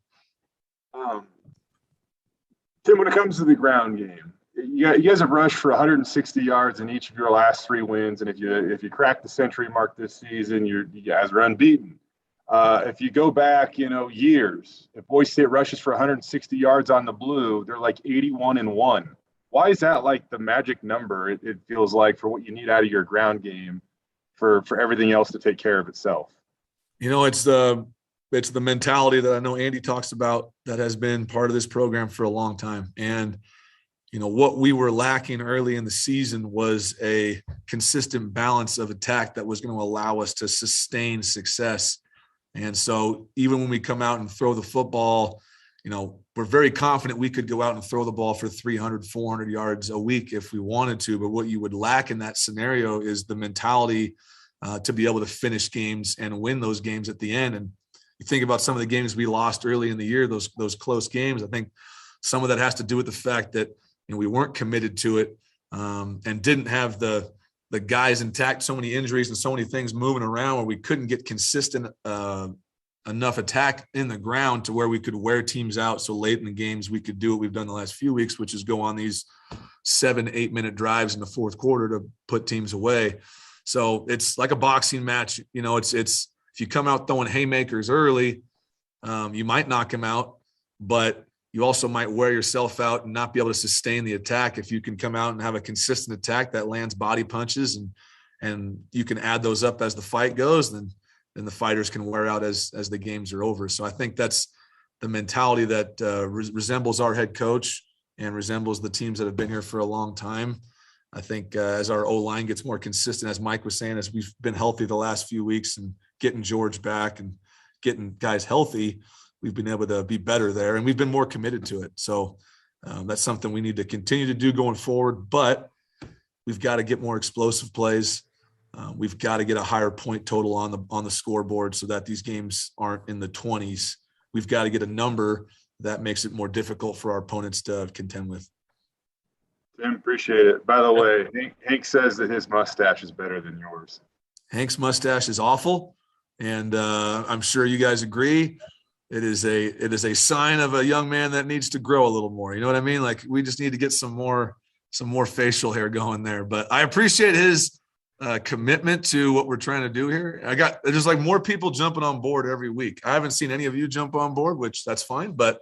Tim, when it comes to the ground game, you guys have rushed for 160 yards in each of your last 3 wins, and if you crack the century mark this season, you guys are unbeaten. If you go back, years, if Boise State rushes for 160 yards on the blue, they're like 81-1. Why is that like the magic number? It feels like for what you need out of your ground game, for everything else to take care of itself. It's the mentality that I know Andy talks about that has been part of this program for a long time. And, what we were lacking early in the season was a consistent balance of attack that was going to allow us to sustain success. And so even when we come out and throw the football, we're very confident we could go out and throw the ball for 300, 400 yards a week if we wanted to. But what you would lack in that scenario is the mentality to be able to finish games and win those games at the end. And you think about some of the games we lost early in the year, those close games. I think some of that has to do with the fact that we weren't committed to it and didn't have the guys intact, so many injuries and so many things moving around where we couldn't get consistent enough attack in the ground to where we could wear teams out. So late in the games, we could do what we've done the last few weeks, which is go on these 7-8 minute drives in the fourth quarter to put teams away. So it's like a boxing match. It's if you come out throwing haymakers early, you might knock him out, but you also might wear yourself out and not be able to sustain the attack. If you can come out and have a consistent attack that lands body punches and you can add those up as the fight goes, then the fighters can wear out as the games are over. So I think that's the mentality that resembles our head coach and resembles the teams that have been here for a long time. I think as our O-line gets more consistent, as Mike was saying, as we've been healthy the last few weeks and getting George back and getting guys healthy, we've been able to be better there, and we've been more committed to it. So that's something we need to continue to do going forward, but we've got to get more explosive plays. We've got to get a higher point total on the scoreboard so that these games aren't in the 20s. We've got to get a number that makes it more difficult for our opponents to contend with. Tim, appreciate it. By the way, Hank says that his mustache is better than yours. Hank's mustache is awful, and I'm sure you guys agree. It is a sign of a young man that needs to grow a little more. You know what I mean? Like we just need to get some more facial hair going there. But I appreciate his commitment to what we're trying to do here. There's like more people jumping on board every week. I haven't seen any of you jump on board, which that's fine, but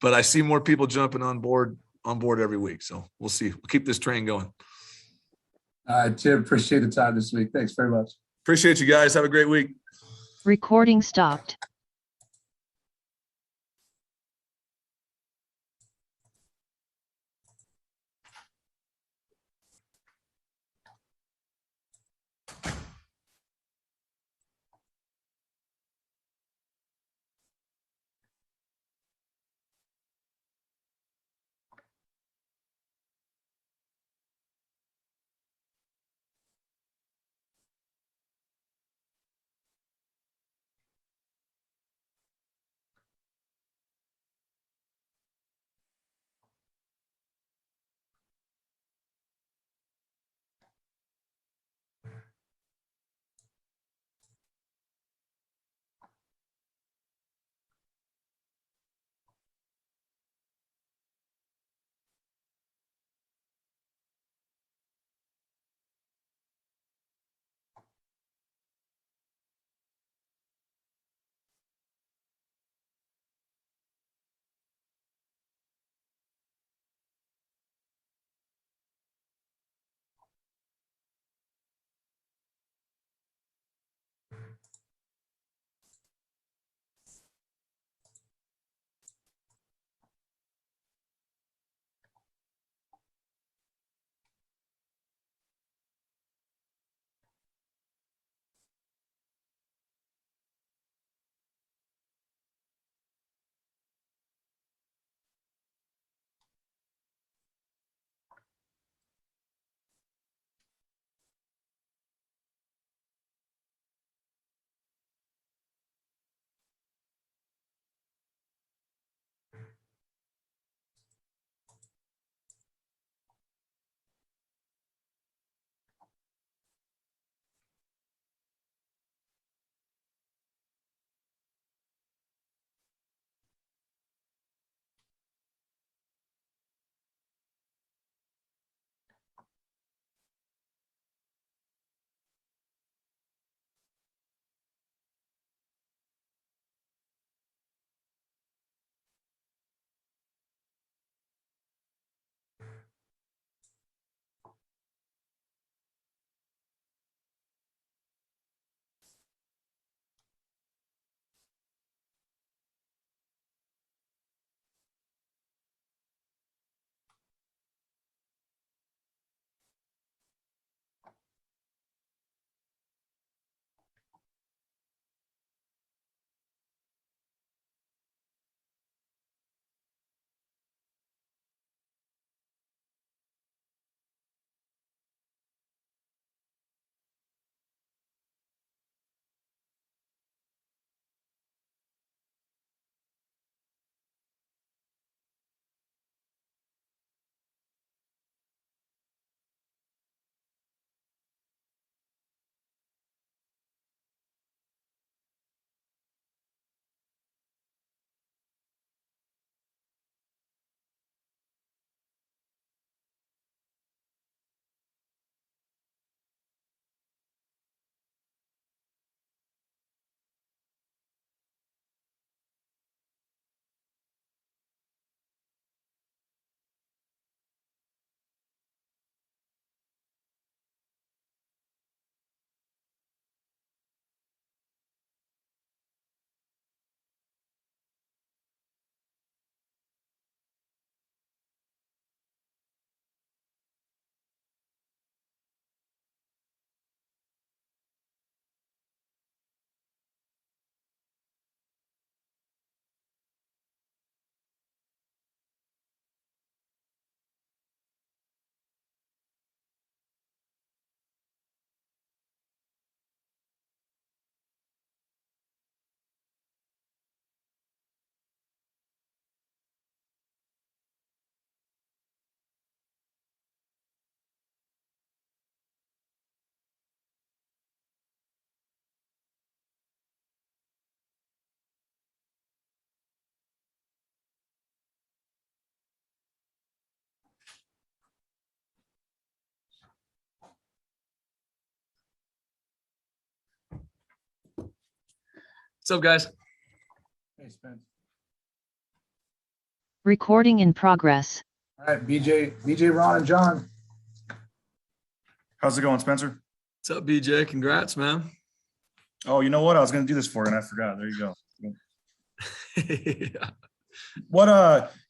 I see more people jumping on board every week. So we'll see. We'll keep this train going. All right, Tim, appreciate the time this week. Thanks very much. Appreciate you guys. Have a great week. Recording stopped. What's up, guys? Hey, Spence. Recording in progress. All right, BJ, Ron, and John. How's it going, Spencer? What's up, BJ? Congrats, man. Oh, you know what? I was going to do this for you and I forgot. There you go. Yeah. What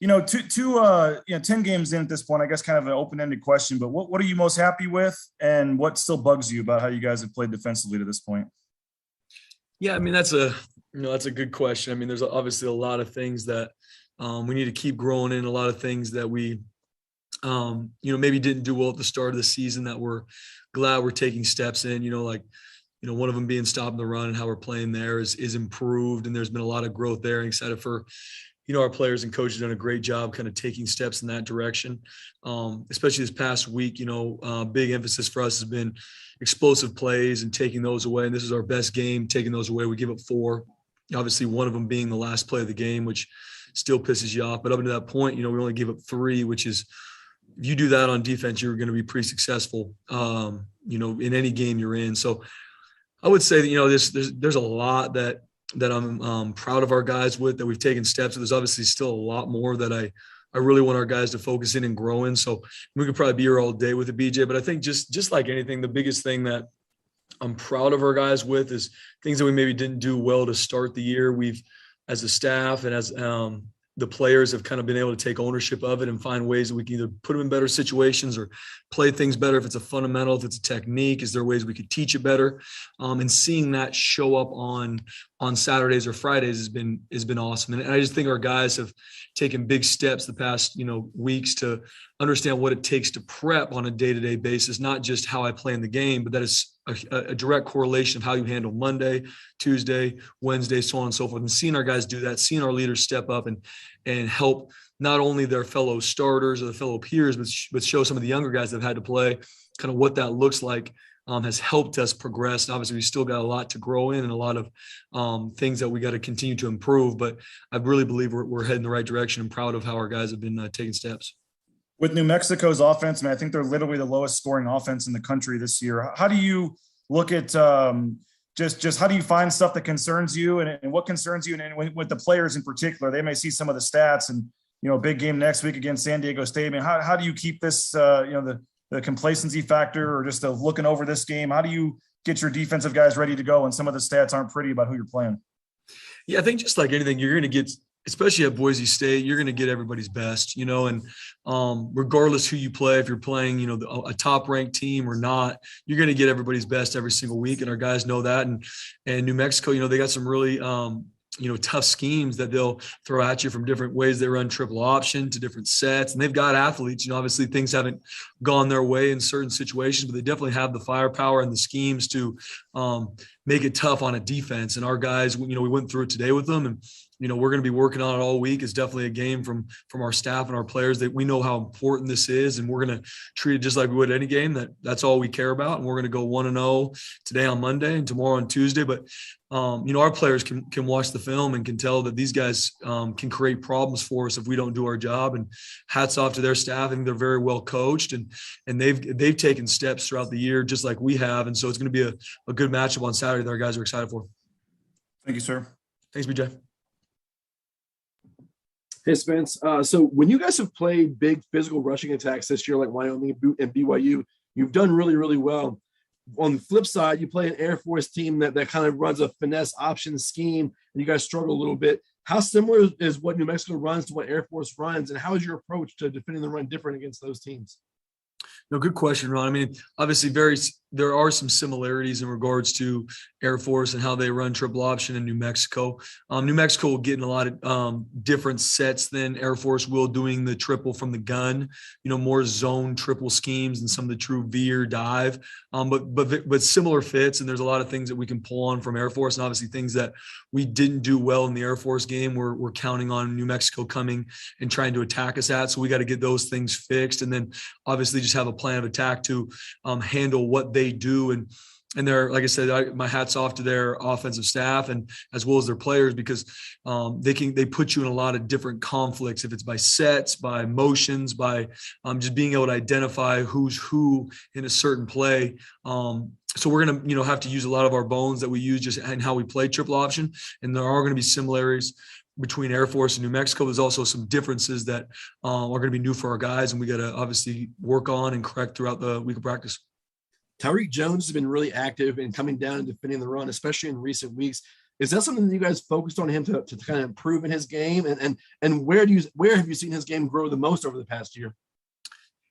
10 games in at this point, I guess kind of an open-ended question, but what are you most happy with and what still bugs you about how you guys have played defensively to this point? Yeah, I mean, that's a good question. I mean, there's obviously a lot of things that we need to keep growing in, a lot of things that we maybe didn't do well at the start of the season that we're glad we're taking steps in, one of them being stopping the run and how we're playing there is improved. And there's been a lot of growth there. And excited for, our players and coaches done a great job kind of taking steps in that direction. Especially this past week, big emphasis for us has been explosive plays and taking those away. And this is our best game, taking those away. We give up 4, obviously one of them being the last play of the game, which still pisses you off. But up to that point, we only gave up 3, which is, if you do that on defense, you're going to be pretty successful, in any game you're in. So I would say that, there's a lot that I'm proud of our guys with, that we've taken steps. There's obviously still a lot more that I really want our guys to focus in and grow in. So we could probably be here all day with the BJ, but I think just like anything, the biggest thing that I'm proud of our guys with is things that we maybe didn't do well to start the year. We've, as a staff and as the players, have kind of been able to take ownership of it and find ways that we can either put them in better situations or play things better. If it's a fundamental, if it's a technique, is there ways we could teach it better? And seeing that show up on Saturdays or Fridays has been awesome. And I just think our guys have taken big steps the past, weeks to understand what it takes to prep on a day-to-day basis, not just how I play in the game, but that is a direct correlation of how you handle Monday, Tuesday, Wednesday, so on and so forth. And seeing our guys do that, seeing our leaders step up and help not only their fellow starters or the fellow peers, but show some of the younger guys that have had to play kind of what that looks like, has helped us progress. And obviously we still got a lot to grow in and a lot of things that we got to continue to improve, but I really believe we're heading the right direction and proud of how our guys have been taking steps. With New Mexico's offense, I think they're literally the lowest scoring offense in the country this year. How do you look at just how do you find stuff that concerns you and what concerns you? And with the players in particular, they may see some of the stats and, big game next week against San Diego State. I mean, how do you keep this, the complacency factor or just the looking over this game? How do you get your defensive guys ready to go when some of the stats aren't pretty about who you're playing? Yeah, I think just like anything, you're going to get, especially at Boise State, you're going to get everybody's best, and regardless who you play, if you're playing, a top-ranked team or not, you're going to get everybody's best every single week, and our guys know that. And New Mexico, they got some really, tough schemes that they'll throw at you from different ways. They run triple option to different sets, and they've got athletes. Obviously things haven't gone their way in certain situations, but they definitely have the firepower and the schemes to make it tough on a defense. And our guys, we went through it today with them, and we're going to be working on it all week. It's definitely a game from our staff and our players that we know how important this is. And we're going to treat it just like we would any game. That's all we care about. And we're going to go 1-0 today on Monday and tomorrow on Tuesday. But, our players can watch the film and can tell that these guys can create problems for us if we don't do our job. And hats off to their staff. I think they're very well coached and they've taken steps throughout the year, just like we have. And so it's going to be a good matchup on Saturday that our guys are excited for. Thank you, sir. Thanks, BJ. Hey, Spence. So when you guys have played big physical rushing attacks this year, like Wyoming and BYU, you've done really, really well. On the flip side, you play an Air Force team that kind of runs a finesse option scheme, and you guys struggle a little bit. How similar is what New Mexico runs to what Air Force runs, and how is your approach to defending the run different against those teams? No, good question, Ron. I mean, obviously there are some similarities in regards to Air Force and how they run triple option in New Mexico. New Mexico will get in a lot of different sets than Air Force will, doing the triple from the gun, more zone triple schemes and some of the true veer dive, but similar fits. And there's a lot of things that we can pull on from Air Force, and obviously things that we didn't do well in the Air Force game. We're counting on New Mexico coming and trying to attack us at. So we got to get those things fixed. And then obviously just have a plan of attack to handle what they do. And they're, like I said, my hat's off to their offensive staff and as well as their players, because they put you in a lot of different conflicts. If it's by sets, by motions, by just being able to identify who's who in a certain play. So we're going to, have to use a lot of our bones that we use just in how we play triple option. And there are going to be similarities between Air Force and New Mexico. There's also some differences that are going to be new for our guys, and we got to obviously work on and correct throughout the week of practice. Tyreek Jones has been really active in coming down and defending the run, especially in recent weeks. Is that something that you guys focused on him to kind of improve in his game? And where have you seen his game grow the most over the past year?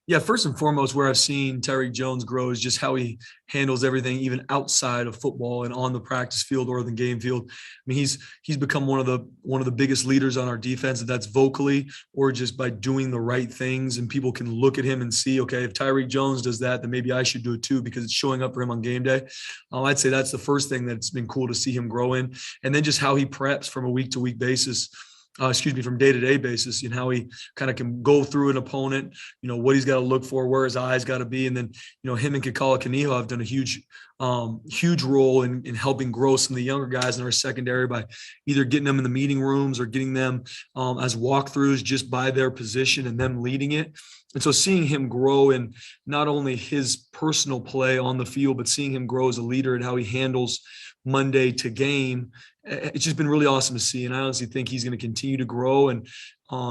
Yeah, first and foremost, where I've seen Tyreek Jones grow is just how he handles everything, even outside of football and on the practice field or the game field. I mean, he's become one of the biggest leaders on our defense, and that's vocally or just by doing the right things. And people can look at him and see, okay, if Tyreek Jones does that, then maybe I should do it too, because it's showing up for him on game day. I'd say that's the first thing that's been cool to see him grow in, and then just how he preps from a week-to-week basis. From day-to-day basis, and how he kind of can go through an opponent, what he's got to look for, where his eyes got to be. And then, him and Kekala Kaniho have done a huge role in helping grow some of the younger guys in our secondary by either getting them in the meeting rooms or getting them as walkthroughs just by their position and them leading it. And so seeing him grow in not only his personal play on the field, but seeing him grow as a leader and how he handles Monday to game, it's just been really awesome to see. And I honestly think he's going to continue to grow. And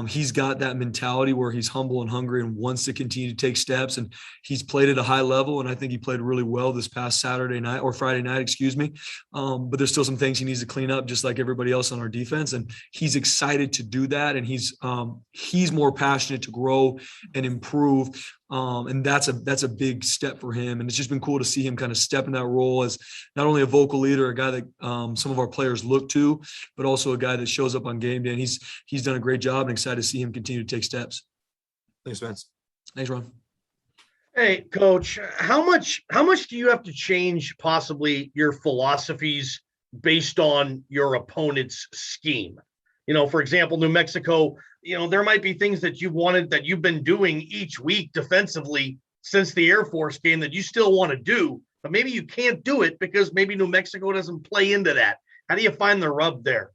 he's got that mentality where he's humble and hungry and wants to continue to take steps. And he's played at a high level. And I think he played really well this past Friday night. But there's still some things he needs to clean up, just like everybody else on our defense. And he's excited to do that. And he's more passionate to grow and improve. And that's a big step for him. And it's just been cool to see him kind of step in that role as not only a vocal leader, a guy that some of our players look to, but also a guy that shows up on game day. And he's done a great job, and excited to see him continue to take steps. Thanks, Spence. Thanks, Ron. Hey, Coach, how much do you have to change possibly your philosophies based on your opponent's scheme? For example, New Mexico, there might be things that you've been doing each week defensively since the Air Force game that you still want to do, but maybe you can't do it because maybe New Mexico doesn't play into that. How do you find the rub there?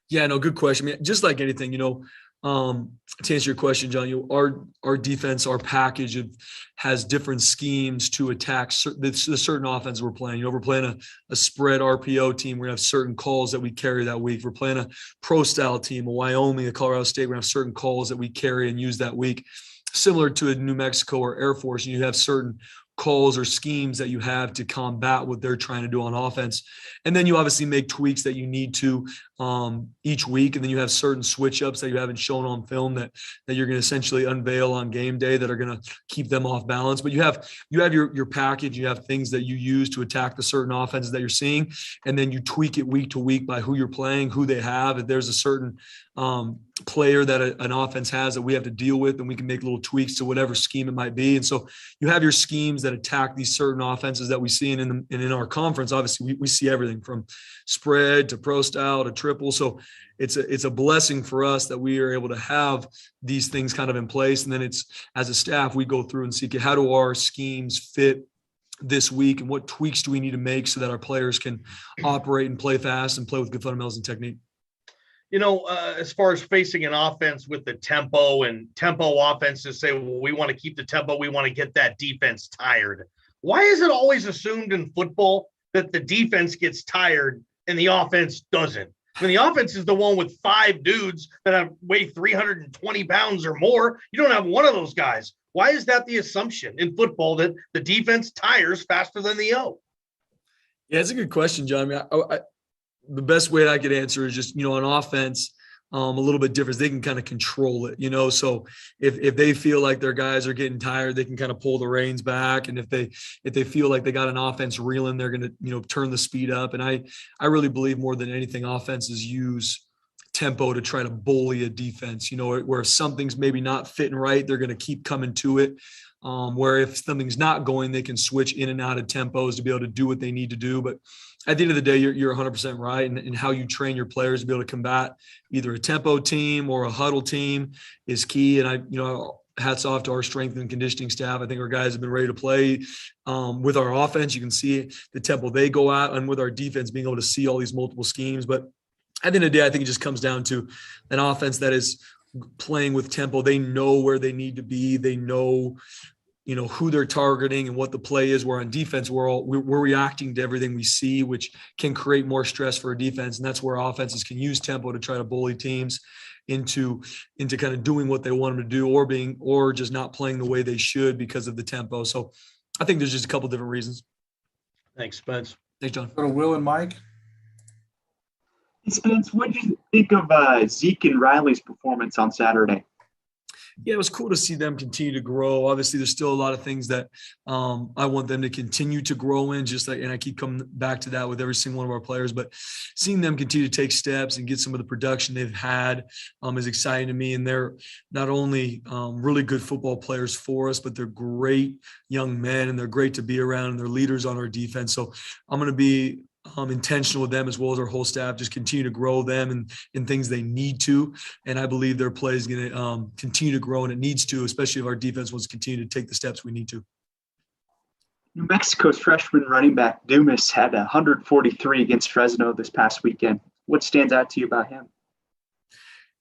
Yeah, no, good question. I mean, just like anything, to answer your question, John, our defense, our package has different schemes to attack the certain offense we're playing. We're playing a spread RPO team. We're going to have certain calls that we carry that week. We're playing a pro style team, a Wyoming, a Colorado State. We're going to have certain calls that we carry and use that week. Similar to a New Mexico or Air Force, you have certain calls or schemes that you have to combat what they're trying to do on offense. And then you obviously make tweaks that you need to each week. And then you have certain switch ups that you haven't shown on film that you're going to essentially unveil on game day that are going to keep them off balance. But you have your package, you have things that you use to attack the certain offenses that you're seeing. And then you tweak it week to week by who you're playing, who they have. If there's a certain player that an offense has that we have to deal with, and we can make little tweaks to whatever scheme it might be. And so you have your schemes that attack these certain offenses that we see in our conference. Obviously we see everything from spread to pro style to triple. So it's a blessing for us that we are able to have these things kind of in place. And then it's, as a staff, we go through and see, how do our schemes fit this week, and what tweaks do we need to make so that our players can operate and play fast and play with good fundamentals and technique. As far as facing an offense with the tempo offenses say, well, we want to keep the tempo. We want to get that defense tired. Why is it always assumed in football that the defense gets tired and the offense doesn't? I mean, the offense is the one with 5 dudes that weigh 320 pounds or more. You don't have one of those guys. Why is that the assumption in football that the defense tires faster than the O? Yeah, it's a good question, John. I mean, the best way I could answer is just, on offense, a little bit different. They can kind of control it, so if they feel like their guys are getting tired, they can kind of pull the reins back. And if they feel like they got an offense reeling, they're going to, turn the speed up. And I really believe more than anything, offenses use tempo to try to bully a defense, where if something's maybe not fitting right, they're going to keep coming to it. Where if something's not going, they can switch in and out of tempos to be able to do what they need to do. But at the end of the day, you're 100% right. And how you train your players to be able to combat either a tempo team or a huddle team is key. And hats off to our strength and conditioning staff. I think our guys have been ready to play with our offense. You can see the tempo they go at, and with our defense being able to see all these multiple schemes. But at the end of the day, I think it just comes down to an offense that is playing with tempo. They know where they need to be. They know, who they're targeting and what the play is. Where on defense, we're reacting to everything we see, which can create more stress for a defense. And that's where offenses can use tempo to try to bully teams into kind of doing what they want them to do, or just not playing the way they should because of the tempo. So I think there's just a couple different reasons. Thanks, Spence. Thanks, John. Go to Will and Mike. Hey, Spence, what did you think of Zeke and Riley's performance on Saturday? Yeah, it was cool to see them continue to grow. Obviously, there's still a lot of things that I want them to continue to grow in, and I keep coming back to that with every single one of our players. But seeing them continue to take steps and get some of the production they've had is exciting to me. And they're not only really good football players for us, but they're great young men, and they're great to be around, and they're leaders on our defense. So I'm going to be intentional with them, as well as our whole staff, just continue to grow them and in things they need to. And I believe their play is going to continue to grow, and it needs to, especially if our defense wants to continue to take the steps we need to. New Mexico's freshman running back Dumas had 143 against Fresno this past weekend. What stands out to you about him?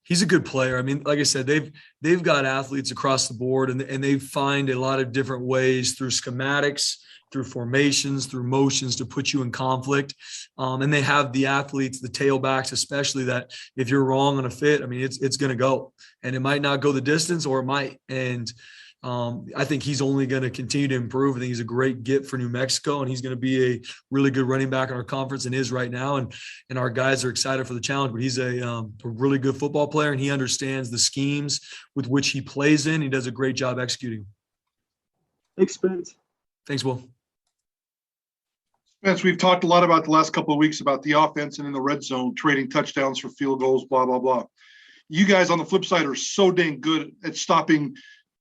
He's a good player. I mean, like I said, they've got athletes across the board, and they find a lot of different ways through schematics, through formations, through motions to put you in conflict. And they have the athletes, the tailbacks especially, that if you're wrong on a fit, I mean, it's going to go. And it might not go the distance, or it might. And I think he's only going to continue to improve. I think he's a great get for New Mexico, and he's going to be a really good running back in our conference, and is right now. And our guys are excited for the challenge. But he's a really good football player, and he understands the schemes with which he plays in. He does a great job executing. Thanks, Spence. Thanks, Will. Spence, we've talked a lot about the last couple of weeks about the offense and in the red zone, trading touchdowns for field goals, blah, blah, blah. You guys on the flip side are so dang good at stopping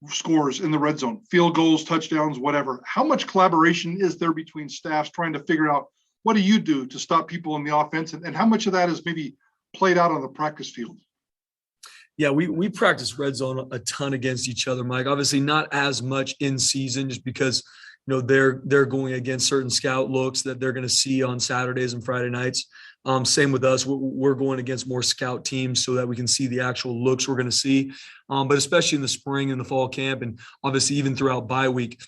scores in the red zone, field goals, touchdowns, whatever. How much collaboration is there between staffs trying to figure out what do you do to stop people in the offense? And how much of that is maybe played out on the practice field? Yeah, we practice red zone a ton against each other, Mike. Obviously not as much in season, just because they're going against certain scout looks that they're going to see on Saturdays and Friday nights. Same with us. We're going against more scout teams so that we can see the actual looks we're going to see. But especially in the spring and the fall camp, and obviously even throughout bye week,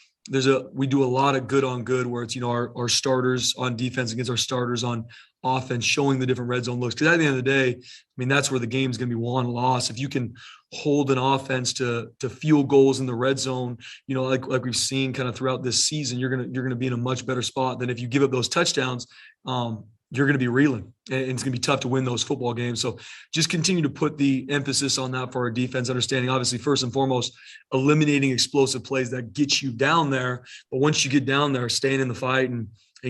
we do a lot of good on good, where it's, our starters on defense against our starters on offense, showing the different red zone looks. Because at the end of the day, I mean, that's where the game's going to be won and lost. If you can hold an offense to field goals in the red zone, like we've seen kind of throughout this season, you're gonna be in a much better spot than if you give up those touchdowns. You're going to be reeling, and it's going to be tough to win those football games. So just continue to put the emphasis on that for our defense, understanding, obviously, first and foremost, eliminating explosive plays that get you down there. But once you get down there, staying in the fight and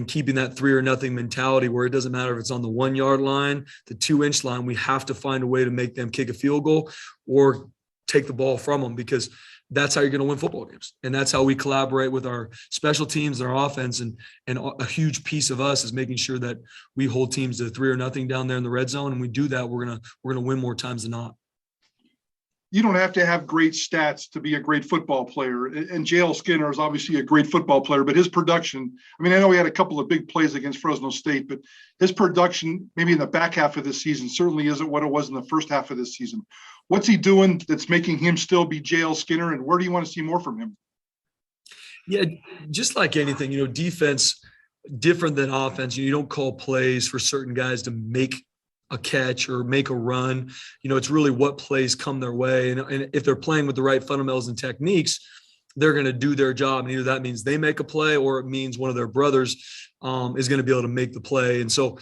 keeping that 3-0 mentality, where it doesn't matter if it's on the 1 yard line, the 2-inch line, we have to find a way to make them kick a field goal or take the ball from them, because that's how you're going to win football games. And that's how we collaborate with our special teams and our offense. And a huge piece of us is making sure that we hold teams to 3-0 down there in the red zone. And we do that, we're going to win more times than not. You don't have to have great stats to be a great football player. And J.L. Skinner is obviously a great football player, but his production, I mean, I know he had a couple of big plays against Fresno State, but his production, maybe in the back half of this season, certainly isn't what it was in the first half of this season. What's he doing that's making him still be J.L. Skinner, and where do you want to see more from him? Yeah, just like anything, defense, different than offense. You don't call plays for certain guys to make a catch or make a run. It's really what plays come their way. And if they're playing with the right fundamentals and techniques, they're going to do their job. And either that means they make a play, or it means one of their brothers is going to be able to make the play. And so,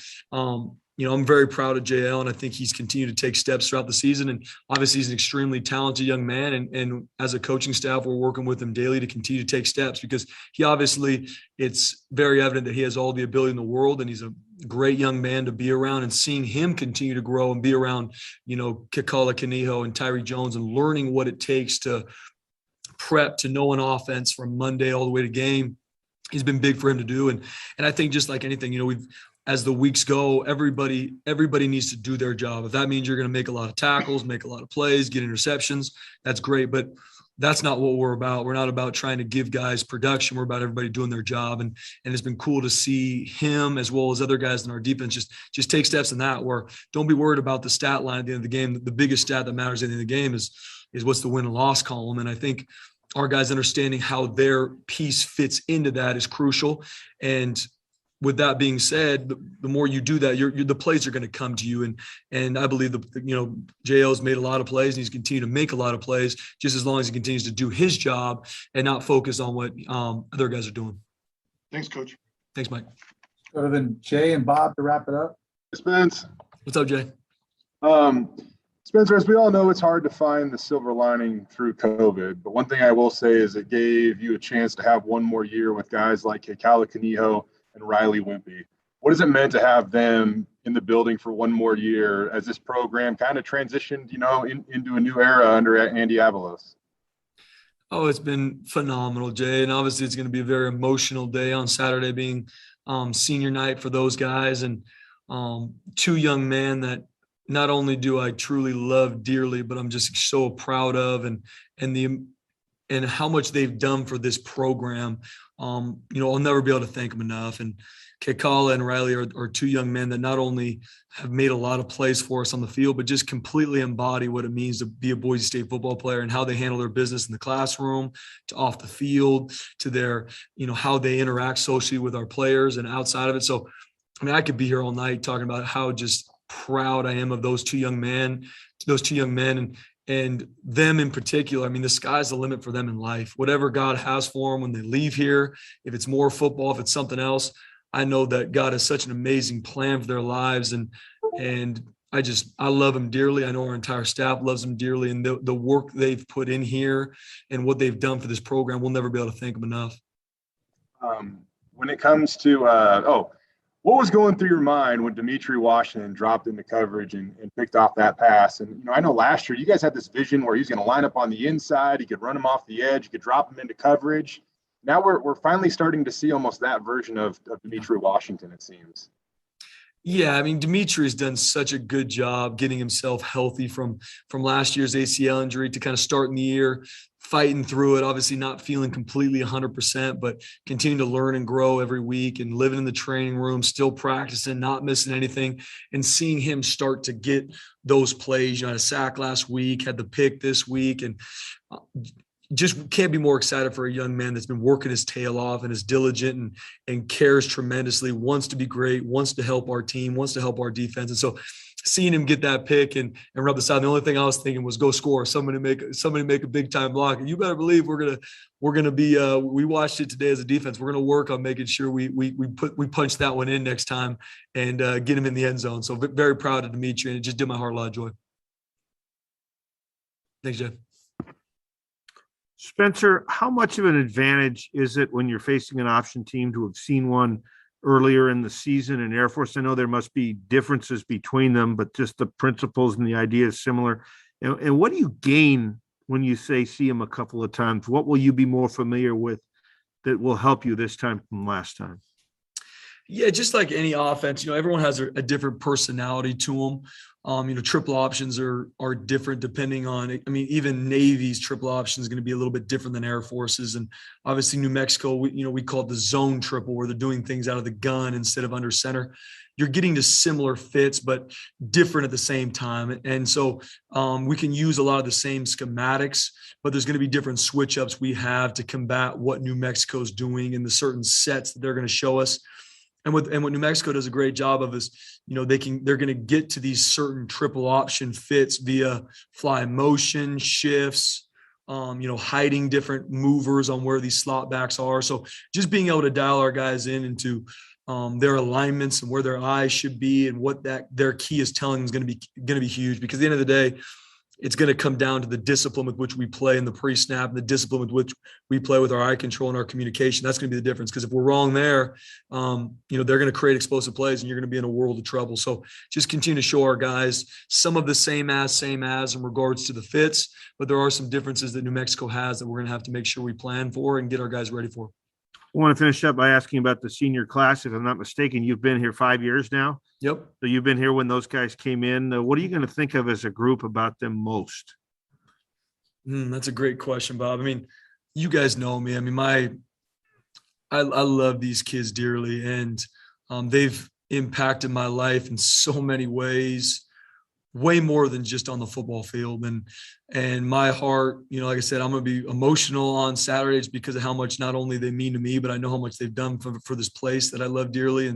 I'm very proud of JL, and I think he's continued to take steps throughout the season. And obviously he's an extremely talented young man. And as a coaching staff, we're working with him daily to continue to take steps, because it's very evident that he has all the ability in the world, and he's a great young man to be around. And seeing him continue to grow and be around, Kekala Kaniho and Tyree Jones, and learning what it takes to prep, to know an offense from Monday all the way to game, has been big for him to do. And I think just like anything, as the weeks go, everybody needs to do their job. If that means you're going to make a lot of tackles, make a lot of plays, get interceptions, that's great. But that's not what we're about. We're not about trying to give guys production. We're about everybody doing their job. And it's been cool to see him, as well as other guys in our defense, just take steps in that, where don't be worried about the stat line at the end of the game. The biggest stat that matters at the end of the game is what's the win and loss column. And I think our guys understanding how their piece fits into that is crucial. And with that being said, the more you do that, the plays are going to come to you. And I believe JL's made a lot of plays, and he's continued to make a lot of plays just as long as he continues to do his job and not focus on what other guys are doing. Thanks, Coach. Thanks, Mike. Go to then Jay and Bob to wrap it up. Spence. What's up, Jay? Spencer, as we all know, it's hard to find the silver lining through COVID. But one thing I will say is it gave you a chance to have one more year with guys like Kekala Kaniho and Riley Wimpy. What has it meant to have them in the building for one more year as this program kind of transitioned, into a new era under Andy Avalos? Oh, it's been phenomenal, Jay. And obviously it's going to be a very emotional day on Saturday being senior night for those guys. And two young men that not only do I truly love dearly, but I'm just so proud of and how much they've done for this program. I'll never be able to thank them enough. And Kekala and Riley are two young men that not only have made a lot of plays for us on the field, but just completely embody what it means to be a Boise State football player and how they handle their business in the classroom, to off the field, to their, how they interact socially with our players and outside of it. So, I could be here all night talking about how just proud I am of those two young men, and them in particular. The sky's the limit for them in life. Whatever God has for them when they leave here, if it's more football, if it's something else, I know that God has such an amazing plan for their lives. And I love them dearly. I know our entire staff loves them dearly. And the work they've put in here and what they've done for this program, we'll never be able to thank them enough. When it comes to, what was going through your mind when Dimitri Washington dropped into coverage and picked off that pass? And, I know last year you guys had this vision where he's going to line up on the inside. He could run him off the edge. You could drop him into coverage. Now we're finally starting to see almost that version of Dimitri Washington, it seems. Yeah, Dimitri has done such a good job getting himself healthy from last year's ACL injury to kind of starting the year, fighting through it, obviously not feeling completely 100%, but continuing to learn and grow every week and living in the training room, still practicing, not missing anything, and seeing him start to get those plays. Had a sack last week, had the pick this week, and just can't be more excited for a young man that's been working his tail off and is diligent and cares tremendously, wants to be great, wants to help our team, wants to help our defense. And so seeing him get that pick and rub the side, the only thing I was thinking was go score, somebody make a big time block. And you better believe we're gonna be we watched it today as a defense. We're gonna work on making sure we punch that one in next time and get him in the end zone. So very proud of Dimitri, and it just did my heart a lot of joy. Thanks, Jeff. Spencer, how much of an advantage is it when you're facing an option team to have seen one earlier in the season in Air Force? I know there must be differences between them, but just the principles and the idea is similar. And what do you gain when you see them a couple of times? What will you be more familiar with that will help you this time from last time? Yeah, just like any offense, everyone has a different personality to them. Triple options are different depending on, even Navy's triple option is going to be a little bit different than Air Force's. And obviously New Mexico, we call it the zone triple, where they're doing things out of the gun instead of under center. You're getting to similar fits, but different at the same time. And so we can use a lot of the same schematics, but there's going to be different switch ups we have to combat what New Mexico's doing and the certain sets that they're going to show us. And what New Mexico does a great job of is, they're going to get to these certain triple option fits via fly motion shifts, hiding different movers on where these slot backs are. So just being able to dial our guys into their alignments and where their eyes should be and what their key is telling them is going to be huge, because at the end of the day, it's going to come down to the discipline with which we play in the pre-snap and the discipline with which we play with our eye control and our communication. That's going to be the difference, because if we're wrong there, they're going to create explosive plays and you're going to be in a world of trouble. So just continue to show our guys some of the same as in regards to the fits, but there are some differences that New Mexico has that we're going to have to make sure we plan for and get our guys ready for. I want to finish up by asking about the senior class. If I'm not mistaken, you've been here 5 years now. Yep. So you've been here when those guys came in. What are you going to think of as a group about them most? That's a great question, Bob. You guys know me. I love these kids dearly, and they've impacted my life in so many ways. way more than just on the football field. And my heart, like I said, I'm going to be emotional on Saturdays because of how much not only they mean to me, but I know how much they've done for this place that I love dearly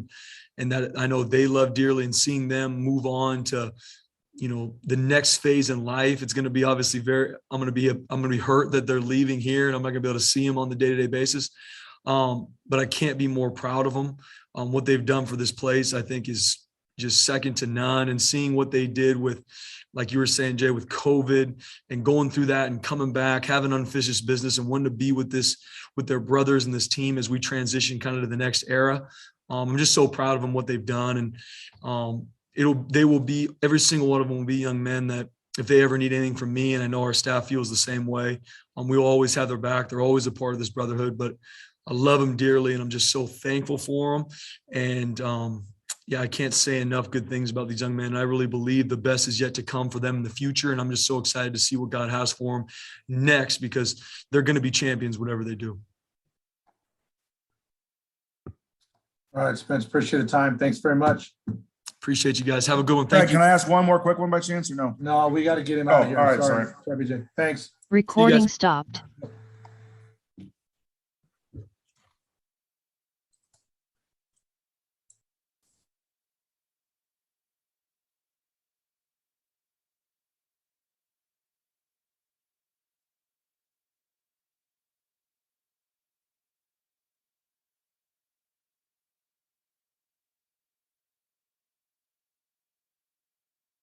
and that I know they love dearly, and seeing them move on to, the next phase in life. It's going to be obviously I'm going to be hurt that they're leaving here and I'm not going to be able to see them on the day-to-day basis. But I can't be more proud of them. What they've done for this place, I think, is just second to none. And seeing what they did with, like you were saying, Jay, with COVID and going through that and coming back, having unfinished business and wanting to be with their brothers and this team as we transition kind of to the next era. I'm just so proud of them, what they've done. And they will be, every single one of them will be young men that if they ever need anything from me, and I know our staff feels the same way, we'll always have their back. They're always a part of this brotherhood, but I love them dearly and I'm just so thankful for them. And, I can't say enough good things about these young men. I really believe the best is yet to come for them in the future. And I'm just so excited to see what God has for them next, because they're going to be champions, whatever they do. All right, Spence, appreciate the time. Thanks very much. Appreciate you guys. Have a good one. Thank you. Can I ask one more quick one by chance or no? No, we got to get him out of here. All right, sorry, BJ. Thanks. Recording stopped.